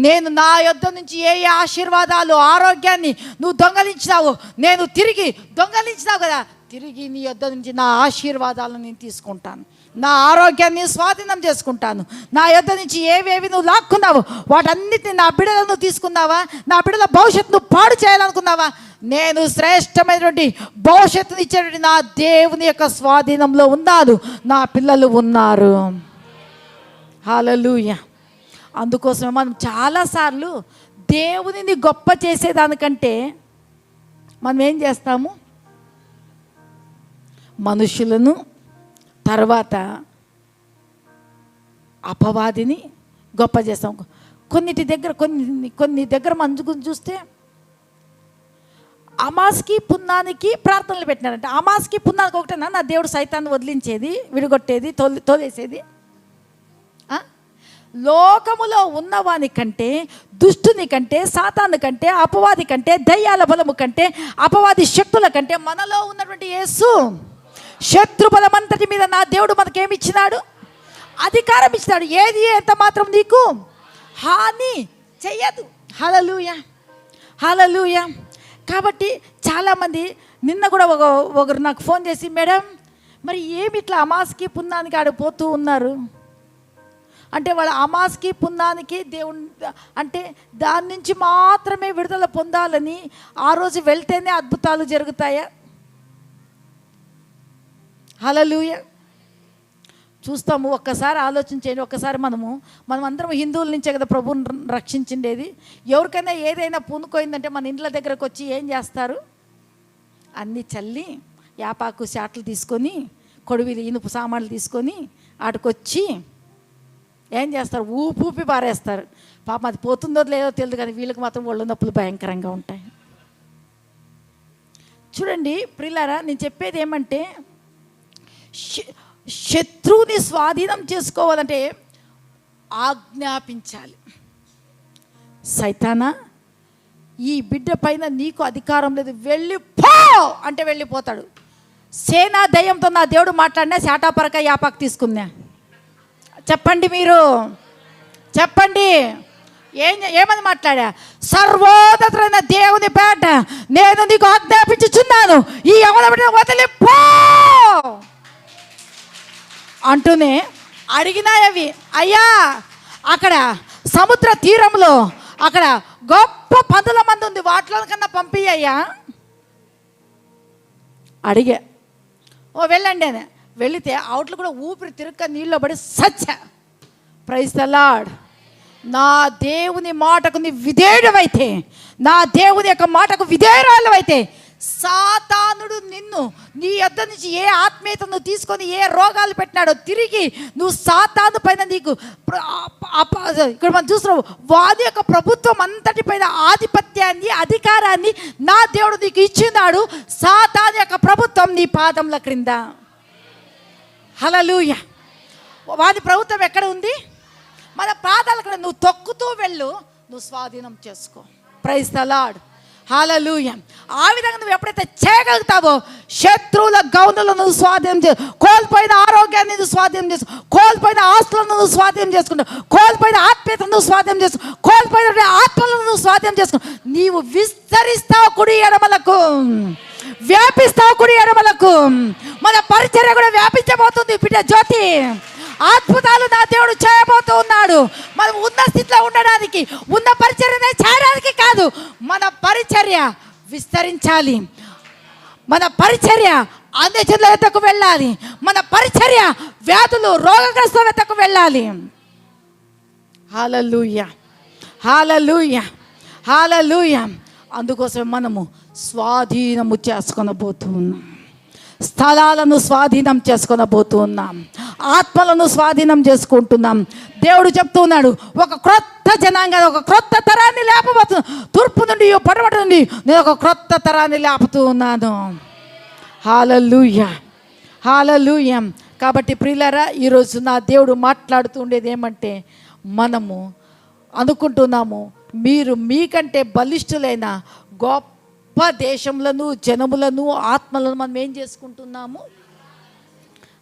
నేను నా యొద్ద నుంచి ఏ ఆశీర్వాదాలు, ఆరోగ్యాన్ని నువ్వు దొంగలించినావు, నేను తిరిగి దొంగలించినావు కదా, తిరిగి నీ యొద్ద నుంచి నా ఆశీర్వాదాలను నేను తీసుకుంటాను, నా ఆరోగ్యాన్ని స్వాధీనం చేసుకుంటాను. నా యొద్ద నుంచి ఏవేవి నువ్వు లాక్కున్నావు వాటన్నిటిని నా బిడ్డలను తీసుకున్నావా? నా బిడ్డల భవిష్యత్తును పాడు చేయాలనుకున్నావా? నేను శ్రేష్టమైనటువంటి భవిష్యత్తుని ఇచ్చేటువంటి నా దేవుని యొక్క స్వాధీనంలో ఉన్నాను, నా పిల్లలు ఉన్నారు. హల్లెలూయా. అందుకోసమే మనం చాలాసార్లు దేవునిని గొప్ప చేసేదానికంటే మనం ఏం చేస్తాము? మనుషులను, తర్వాత అపవాదిని గొప్ప చేస్తాం. కొన్ని దగ్గర మనం చూస్తే అమాస్కి పున్నానికి ప్రార్థనలు పెట్టినారంటే, అమాస్కి పున్నానికి ఒకటేనా నా దేవుడు సైతాన్ని వదిలించేది, విడగొట్టేది, తోలేసేది? లోకములో ఉన్నవాని కంటే, దుష్టుని కంటే, సాతాను కంటే, అపవాది కంటే, దయ్యాల బలము కంటే, అపవాది శక్తుల కంటే మనలో ఉన్నటువంటి యేసు శత్రు బలమంతటి మీద నా దేవుడు మనకేమిచ్చినాడు? అధికారం ఇచ్చినాడు. ఏది ఎంత మాత్రం నీకు హాని చెయ్యదు. హల్లెలూయా, హల్లెలూయా. కాబట్టి చాలామంది, నిన్న కూడా ఒకరు నాకు ఫోన్ చేసి, మేడం మరి ఏమి ఇట్లా అమాస్కి పున్నానికి ఆడిపోతూ ఉన్నారు అంటే, వాళ్ళ అమాస్కి పున్నానికి దేవుని అంటే దాని నుంచి మాత్రమే విడుదల పొందాలని ఆ రోజు వెళ్తేనే అద్భుతాలు జరుగుతాయా? హల్లెలూయా. చూస్తాము. ఒక్కసారి ఆలోచించేయండి. ఒక్కసారి మనం అందరం హిందువుల నుంచే కదా ప్రభువుని రక్షించిండేది. ఎవరికైనా ఏదైనా పూనుకోయిందంటే మన ఇండ్ల దగ్గరకు వచ్చి ఏం చేస్తారు? అన్నీ చల్లి, యాపాకు చాట్లు తీసుకొని, కొడివిలు ఇనుపు సామాన్లు తీసుకొని ఆటకొచ్చి ఏం చేస్తారు? ఊపి పారేస్తారు. పాపం అది పోతుందో లేదో తెలియదు, కానీ వీళ్ళకి మాత్రం ఒళ్ళు నొప్పులు భయంకరంగా ఉంటాయి. చూడండి ప్రియులారా, నేను చెప్పేది ఏమంటే, శత్రువుని స్వాధీనం చేసుకోవాలంటే ఆజ్ఞాపించాలి. సైతానా, ఈ బిడ్డ పైన నీకు అధికారం లేదు, వెళ్ళిపో అంటే వెళ్ళిపోతాడు. సేనా దయ్యంతో నా దేవుడు మాట్లాడినా శాటాపరక యాపాకు తీసుకున్నా. చెప్పండి, మీరు చెప్పండి, ఏమని మాట్లాడా? సర్వోన్నతుడైన దేవుని పేట నేను నీకు ఆజ్ఞాపించుచున్నాను, ఈ యవన వదిలిపో అంటూనే అడిగినాయవి. అయ్యా, అక్కడ సముద్ర తీరంలో అక్కడ గొప్ప పందుల మంది ఉంది, వాటిలో కన్నా పంపియ్యా అడిగా. ఓ వెళ్ళండి అని వెళితే అవుట్లు కూడా ఊపిరి తిరక్క నీళ్ళు పడి సచ్చ. Praise the lord. నా దేవుని మాటకు నీ విధేయుడవైతే, నా దేవుని యొక్క మాటకు విధేయురాలవైతే, సాతానుడు నిన్ను నీ యొద్ద నుంచి ఏ ఆత్మీయతను తీసుకొని ఏ రోగాలు పెట్టినాడో తిరిగి నువ్వు సాతాను పైన నీకు ఇక్కడ మనం చూస్తున్నావు, వాది యొక్క ప్రభుత్వం అంతటి పైన ఆధిపత్యాన్ని, అధికారాన్ని నా దేవుడు నీకు ఇచ్చినాడు. సాతాను యొక్క ప్రభుత్వం నీ పాదముల క్రింద. హల్లెలూయా. వాది ప్రభుత్వం ఎక్కడ ఉంది? మన పాదాల క్రింద. నువ్వు తొక్కుతూ వెళ్ళు, నువ్వు స్వాధీనం చేసుకో. Praise the lord. హల్లెలూయా. ఆ విధంగా నువ్వు ఎప్పుడైతే చేయగలుగుతావో శత్రువుల గౌనులను స్వాధీనం కోల్పోయిన ఆరోగ్యాన్ని నువ్వు స్వాధీనం చేసుకో, కోల్పోయిన ఆస్తులను నువ్వు స్వాధీనం చేసుకుంటావు, కోల్పోయిన ఆత్మీయతను నువ్వు స్వాధీనం చేసుకో, కోల్పోయిన ఆత్మలను నువ్వు స్వాధీనం చేసుకో. నీవు విస్తరిస్తావు కుడి ఎడమలకు, వ్యాపిస్తావు కుడి ఎడమలకు. మన పరిచర్య కూడా వ్యాపించబోతుంది బిడ్డ జ్యోతి. అద్భుతాలు నా దేవుడు చేయబోతూ ఉన్నాడు. మనం ఉన్న స్థితిలో ఉండడానికి, ఉన్న పరిచర్యనే చేయడానికి కాదు, మన పరిచర్య విస్తరించాలి. మన పరిచర్య అన్యజనుల వద్దకు వెళ్ళాలి. మన పరిచర్య వ్యాధులు రోగగ్రస్తుల వద్దకు వెళ్ళాలి. హల్లెలూయా, హల్లెలూయా, హల్లెలూయా. అందుకోసం మనము స్వాధీనము చేసుకొనబోతున్నాం. స్థలాలను స్వాధీనం చేసుకొనబోతున్నాం. ఆత్మలను స్వాధీనం చేసుకుంటున్నాం. దేవుడు చెప్తూ ఉన్నాడు, ఒక క్రొత్త జనాంగాన్ని, ఒక క్రొత్త తరాన్ని లేపబోతున్నాను. తూర్పు నుండి పడమటి నుండి నేను ఒక క్రొత్త తరాన్ని లేపుతూ ఉన్నాను. హల్లెలూయా, హల్లెలూయా. కాబట్టి ప్రియులారా, ఈరోజు నా దేవుడు మాట్లాడుతూ ఉండేది ఏమంటే, మనము అనుకుంటున్నాము మీరు మీకంటే బలిష్ఠులైన గొప్ప దేశములను, జనములను, ఆత్మలను మనం ఏం చేసుకుంటున్నాము.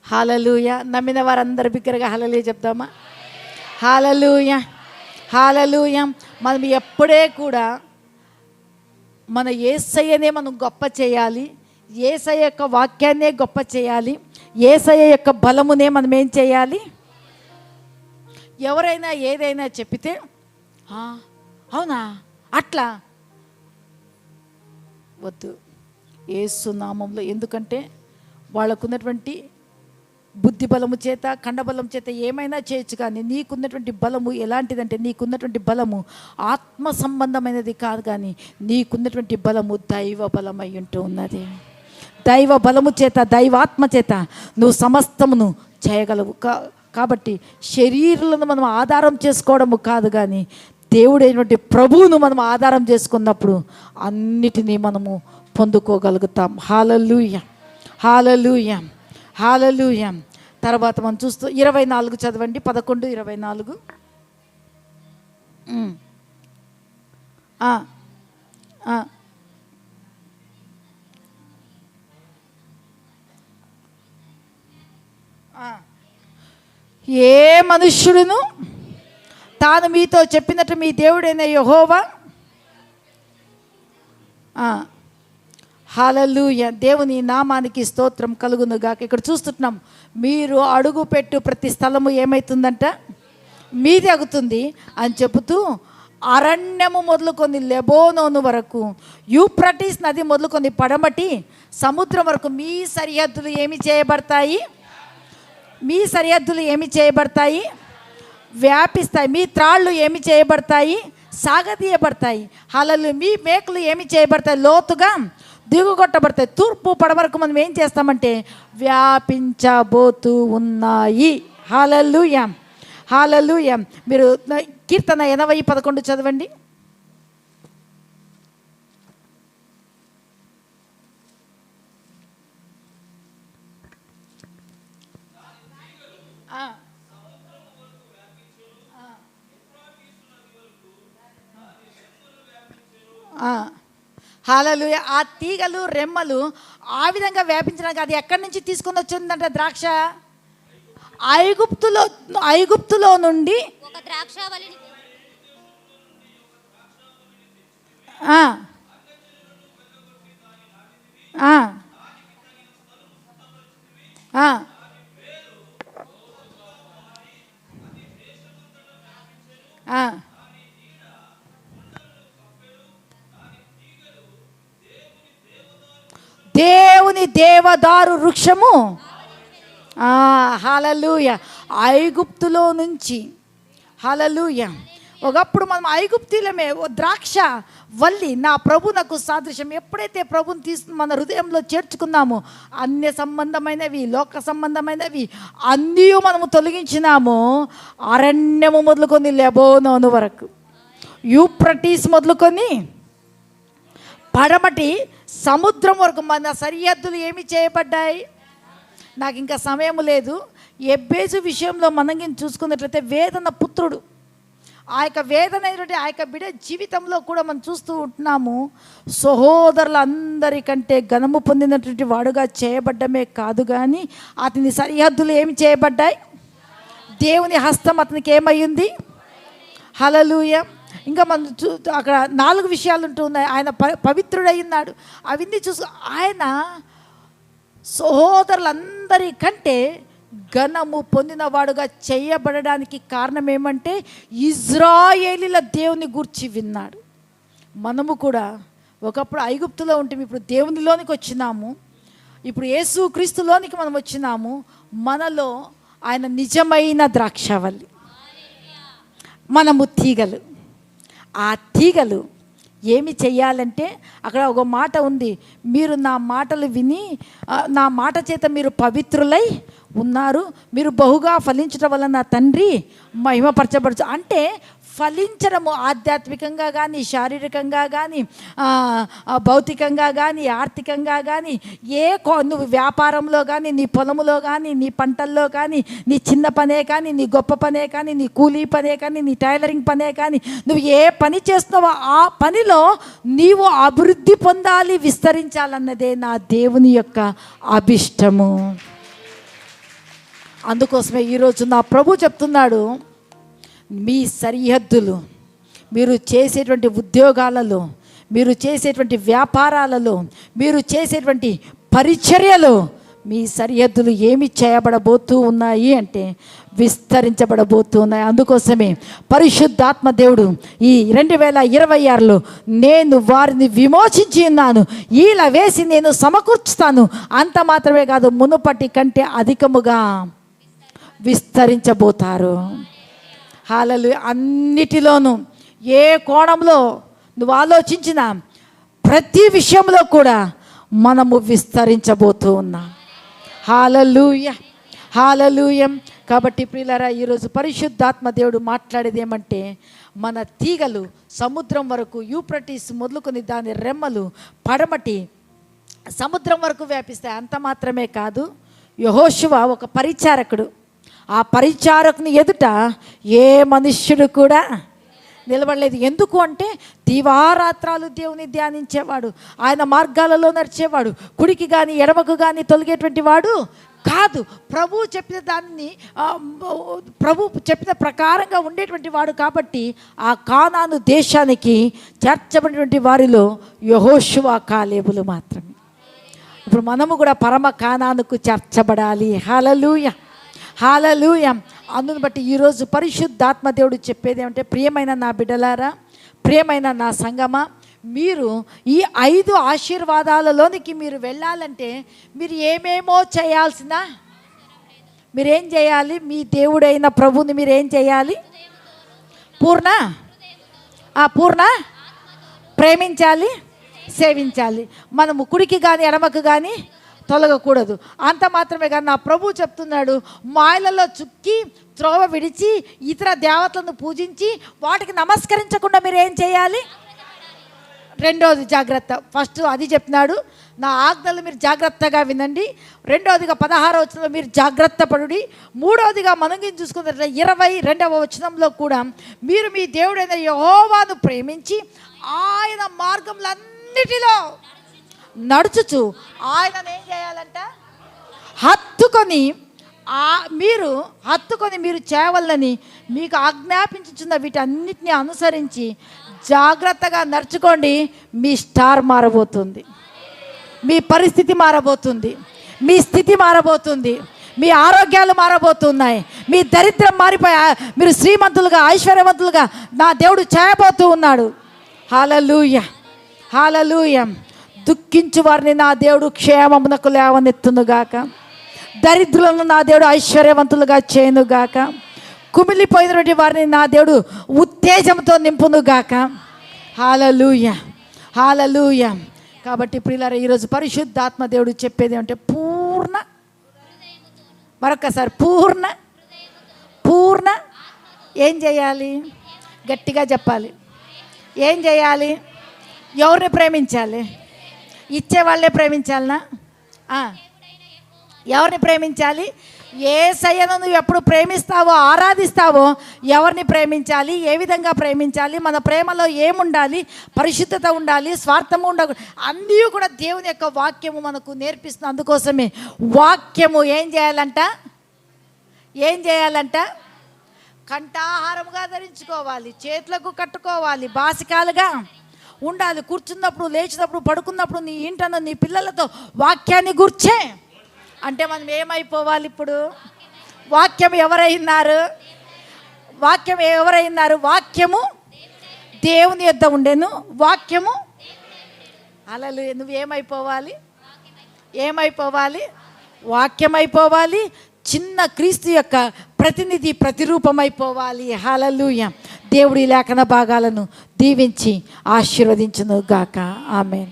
హల్లెలూయా. నమ్మిన వారందరి బిగ్గరగా హల్లెలూయా చెప్దామా. హల్లెలూయా, హల్లెలూయా. మనం ఎప్పుడే కూడా మన యేసయ్యనే మనం గొప్ప చేయాలి. యేసయ్య యొక్క వాక్యాన్నే గొప్ప చేయాలి. యేసయ్య యొక్క బలమునే మనం ఏం చేయాలి. ఎవరైనా ఏదైనా చెప్పితే అవునా అట్లా వద్దు, యేసు నామంలో. ఎందుకంటే వాళ్ళకున్నటువంటి బుద్ధి బలము చేత, కండబలం చేత ఏమైనా చేయొచ్చు, కానీ నీకున్నటువంటి బలము ఎలాంటిదంటే, నీకున్నటువంటి బలము ఆత్మ సంబంధమైనది కాదు, కానీ నీకున్నటువంటి బలము దైవ బలమై ఉంటూ ఉన్నది. దైవ బలము చేత, దైవాత్మ చేత నువ్వు సమస్తమును చేయగలవు. కాబట్టి శరీరాలను మనం ఆధారం చేసుకోవడము కాదు, కానీ దేవుడైనటువంటి ప్రభువును మనం ఆధారం చేసుకున్నప్పుడు అన్నిటినీ మనము పొందుకోగలుగుతాం. హల్లెలూయా, హల్లెలూయా, హల్లెలూయా. తర్వాత మనం చూస్తూ 24 చదవండి, 11:24. ఏ మనుష్యుడును తాను మీతో చెప్పినట్టు మీ దేవుడైన యెహోవా. హల్లెలూయా. దేవుని నామానికి స్తోత్రం కలుగును గాక. ఇక్కడ చూస్తున్నాం, మీరు అడుగు పెట్టు ప్రతి స్థలము ఏమవుతుందంట, మీది అగుతుంది అని చెబుతూ, అరణ్యము మొదలుకొని లెబోనోను వరకు, యూఫ్రటీస్ నది మొదలుకొని పడమటి సముద్రం వరకు మీ సరిహద్దులు ఏమి చేయబడతాయి. మీ సరిహద్దులు ఏమి చేయబడతాయి, వ్యాపిస్తాయి. మీ త్రాళ్ళు ఏమి చేయబడతాయి, సాగదీయబడతాయి. హల్లెలూయా. మీ మేకులు ఏమి చేయబడతాయి, లోతుగా దిగుగొట్టబడతాయి. తూర్పు పడమరకు మనం ఏం చేస్తామంటే వ్యాపించబోతూ ఉన్నాయి. హల్లెలూయా, హల్లెలూయా. మీరు కీర్తన 80:11 చదవండి. హల్లెలూయా. ఆ తీగలు, రెమ్మలు ఆ విధంగా వ్యాపించడానికి అది ఎక్కడి నుంచి తీసుకొని వచ్చిందంటే, ద్రాక్ష ఐగుప్తులో నుండి ఒక ద్రాక్షావళిని దేవుని దేవదారు వృక్షము. హల్లెలూయా. ఐగుప్తులో నుంచి. హల్లెలూయా. ఒకప్పుడు మనం ఐగుప్తీలమే. ఓ ద్రాక్ష వల్లి నా ప్రభు నాకు సాదృశ్యం. ఎప్పుడైతే ప్రభుని తీసుకుని మన హృదయంలో చేర్చుకున్నామో, అన్య సంబంధమైనవి, లోక సంబంధమైనవి అన్నీ మనము తొలగించినామో, అరణ్యము మొదలుకొని లెబోనోను వరకు, యూఫ్రటీస్ మొదలుకొని పడమటి సముద్రం వరకు మన సరిహద్దులు ఏమి చేయబడ్డాయి. నాకు ఇంకా సమయం లేదు. ఎబ్బేజు విషయంలో మనం చూసుకున్నట్లయితే వేదన పుత్రుడు. ఆ యొక్క వేదన అయినటువంటి ఆ యొక్క బిడ్డ జీవితంలో కూడా మనం చూస్తూ ఉంటున్నాము. సహోదరులందరికంటే ఘనము పొందినటువంటి వాడుగా చేయబడ్డమే కాదు, కానీ అతని సరిహద్దులు ఏమి చేయబడ్డాయి? దేవుని హస్తం అతనికి ఏమయ్యింది? హల్లెలూయా. ఇంకా మనం అక్కడ 4 విషయాలు ఉంటున్నాయి. ఆయన పవిత్రుడయ్యున్నాడు. అవన్నీ ఆయన సహోదరులందరికంటే ఘనము పొందినవాడుగా చేయబడడానికి కారణం ఏమంటే ఇజ్రాయేలీల దేవుని గూర్చి విన్నాడు. మనము కూడా ఒకప్పుడు ఐగుప్తులో ఉంటే ఇప్పుడు దేవునిలోనికి వచ్చినాము. ఇప్పుడు యేసు క్రీస్తులోనికి మనం వచ్చినాము. మనలో ఆయన నిజమైన ద్రాక్షవల్లి, మనము తీగలు. ఆ తీగలు ఏమి చెయ్యాలంటే అక్కడ ఒక మాట ఉంది, మీరు నా మాటలు విని నా మాట చేత మీరు పవిత్రులై ఉన్నారు, మీరు బహుగా ఫలించడం వల్ల నా తండ్రి మహిమపరచబడచ్చు. అంటే ఫలించడము ఆధ్యాత్మికంగా కానీ, శారీరకంగా కానీ, భౌతికంగా కానీ, ఆర్థికంగా కానీ, నువ్వు వ్యాపారంలో కానీ, నీ పొలంలో కానీ, నీ పంటల్లో కానీ, నీ చిన్న పనే కానీ, నీ గొప్ప పనే కానీ, నీ కూలీ పనే కానీ, నీ టైలరింగ్ పనే కానీ, నువ్వు ఏ పని చేస్తున్నావో ఆ పనిలో నీవు అభివృద్ధి పొందాలి, విస్తరించాలన్నదే నా దేవుని యొక్క అభిష్టము. అందుకోసమే ఈరోజు నా ప్రభు చెప్తున్నాడు, మీ సరిహద్దులు, మీరు చేసేటువంటి ఉద్యోగాలలో, మీరు చేసేటువంటి వ్యాపారాలలో, మీరు చేసేటువంటి పరిచర్యలో మీ సరిహద్దులు ఏమి చేయబడబోతూ ఉన్నాయి అంటే విస్తరించబడబోతూ ఉన్నాయి. అందుకోసమే పరిశుద్ధాత్మ దేవుడు ఈ 2026లో నేను వారిని విమోచించి ఉన్నాను, ఇలా వేసి నేను సమకూర్చుతాను, అంత మాత్రమే కాదు మునుపటి కంటే అధికముగా విస్తరించబోతారు. హల్లెలూయా. అన్నిటిలోనూ ఏ కోణంలో నువ్వు ఆలోచించిన ప్రతి విషయంలో కూడా మనము విస్తరించబోతూ ఉన్నాం. హల్లెలూయా, హల్లెలూయా. కాబట్టి ప్రియులారా, ఈరోజు పరిశుద్ధాత్మ దేవుడు మాట్లాడేది ఏమంటే, మన తీగలు సముద్రం వరకు, యూఫ్రటీస్ మొదలుకొని దాని రెమ్మలు పడమటి సముద్రం వరకు వ్యాపిస్తాయి. అంత మాత్రమే కాదు, యెహోషువ ఒక పరిచారకుడు. ఆ పరిచారకుని ఎదుట ఏ మనుష్యుడు కూడా నిలబడలేదు. ఎందుకు అంటే దివారాత్రాలు దేవుని ధ్యానించేవాడు, ఆయన మార్గాలలో నడిచేవాడు, కుడికి కానీ ఎడమకు కానీ తొలగేటువంటి వాడు కాదు. ప్రభు చెప్పిన దాన్ని ప్రభు చెప్పిన ప్రకారంగా ఉండేటువంటి వాడు. కాబట్టి ఆ కానాను దేశానికి చేర్చబడినటువంటి వారిలో యెహోషువ, కాలేబులు మాత్రమే. ఇప్పుడు మనము కూడా పరమ కానానుకు చేర్చబడాలి. హల్లెలూయా, హల్లెలూయా. అందుని బట్టి ఈరోజు పరిశుద్ధాత్మ దేవుడు చెప్పేది ఏమంటే, ప్రియమైన నా బిడ్డలారా, ప్రియమైన నా సంగమా, మీరు ఈ 5 ఆశీర్వాదాలలోనికి మీరు వెళ్ళాలంటే మీరు ఏమేమో చేయాల్సిన, మీరేం చేయాలి? మీ దేవుడైన ప్రభుని మీరేం చేయాలి? పూర్ణ ప్రేమించాలి, సేవించాలి. మనము కుడికి కానీ ఎడమకు కానీ తొలగకూడదు. అంత మాత్రమే కానీ నా ప్రభు చెప్తున్నాడు, మాయలలో చుక్కి త్రోవ విడిచి ఇతర దేవతలను పూజించి వాటికి నమస్కరించకుండా మీరు ఏం చేయాలి? రెండోది జాగ్రత్త. ఫస్ట్ అది చెప్పినాడు, నా ఆజ్ఞలు మీరు జాగ్రత్తగా వినండి. రెండోదిగా 16వ వచనంలో మీరు జాగ్రత్త పడుడి. మూడోదిగా మనం చూసుకున్నట్లయితే 22వ వచనంలో కూడా మీరు మీ దేవుడైన యెహోవాను ప్రేమించి ఆయన మార్గములన్నిటిలో నడుచుచు ఆయనను ఏం చేయాలంట? హత్తుకొని మీరు చేయవలనని మీకు ఆజ్ఞాపించుచున్న వీటన్నిటిని అనుసరించి జాగ్రత్తగా నడుచుకోండి. మీ స్టార్ మారబోతుంది, మీ పరిస్థితి మారబోతుంది, మీ స్థితి మారబోతుంది, మీ ఆరోగ్యాలు మారబోతున్నాయి, మీ దరిద్రం మారిపోయి మీరు శ్రీమంతులుగా, ఐశ్వర్యవంతులుగా నా దేవుడు చేయబోతూ ఉన్నాడు. హల్లెలూయా, హల్లెలూయా. దుఃఖించు వారిని నా దేవుడు క్షేమమునకు లేవనెత్తునుగాక, దరిద్రులను నా దేవుడు ఐశ్వర్యవంతులుగా చేయునుగాక, కుమిలిపోయినటువంటి వారిని నా దేవుడు ఉత్తేజంతో నింపునుగాక. హల్లెలూయా, హల్లెలూయా. కాబట్టి ప్రియులారా, ఈరోజు పరిశుద్ధాత్మ దేవుడు చెప్పేది అంటే మరొకసారి పూర్ణ ఏం చేయాలి? గట్టిగా చెప్పాలి. ఏం చేయాలి? ఎవరిని ప్రేమించాలి? ఇచ్చేవాళ్ళే ప్రేమించాలనా? ఎవరిని ప్రేమించాలి? యేసయ్యను నువ్వు ఎప్పుడు ప్రేమిస్తావో, ఆరాధిస్తావో, ఎవరిని ప్రేమించాలి, ఏ విధంగా ప్రేమించాలి, మన ప్రేమలో ఏముండాలి, పరిశుద్ధత ఉండాలి, స్వార్థము ఉండకూడదు, అన్నీ కూడా దేవుని యొక్క వాక్యము మనకు నేర్పిస్తుంది. అందుకోసమే వాక్యము ఏం చేయాలంట కంఠాహారముగా ధరించుకోవాలి, చేతులకు కట్టుకోవాలి, బాసికాలుగా ఉండాలి. కూర్చున్నప్పుడు, లేచినప్పుడు, పడుకున్నప్పుడు నీ ఇంటను నీ పిల్లలతో వాక్యాన్ని గుర్చే. అంటే మనం ఏమైపోవాలి? ఇప్పుడు వాక్యం ఎవరైనారు? వాక్యము దేవుని యొద్ద ఉండేను, వాక్యము హల్లెలూయా. నువ్వు ఏమైపోవాలి? వాక్యమైపోవాలి. చిన్న క్రీస్తు యొక్క ప్రతినిధి, ప్రతిరూపమైపోవాలి. హల్లెలూయా. దేవుడి లేఖన భాగాలను దీవించి ఆశీర్వదించును గాక. ఆమేన్.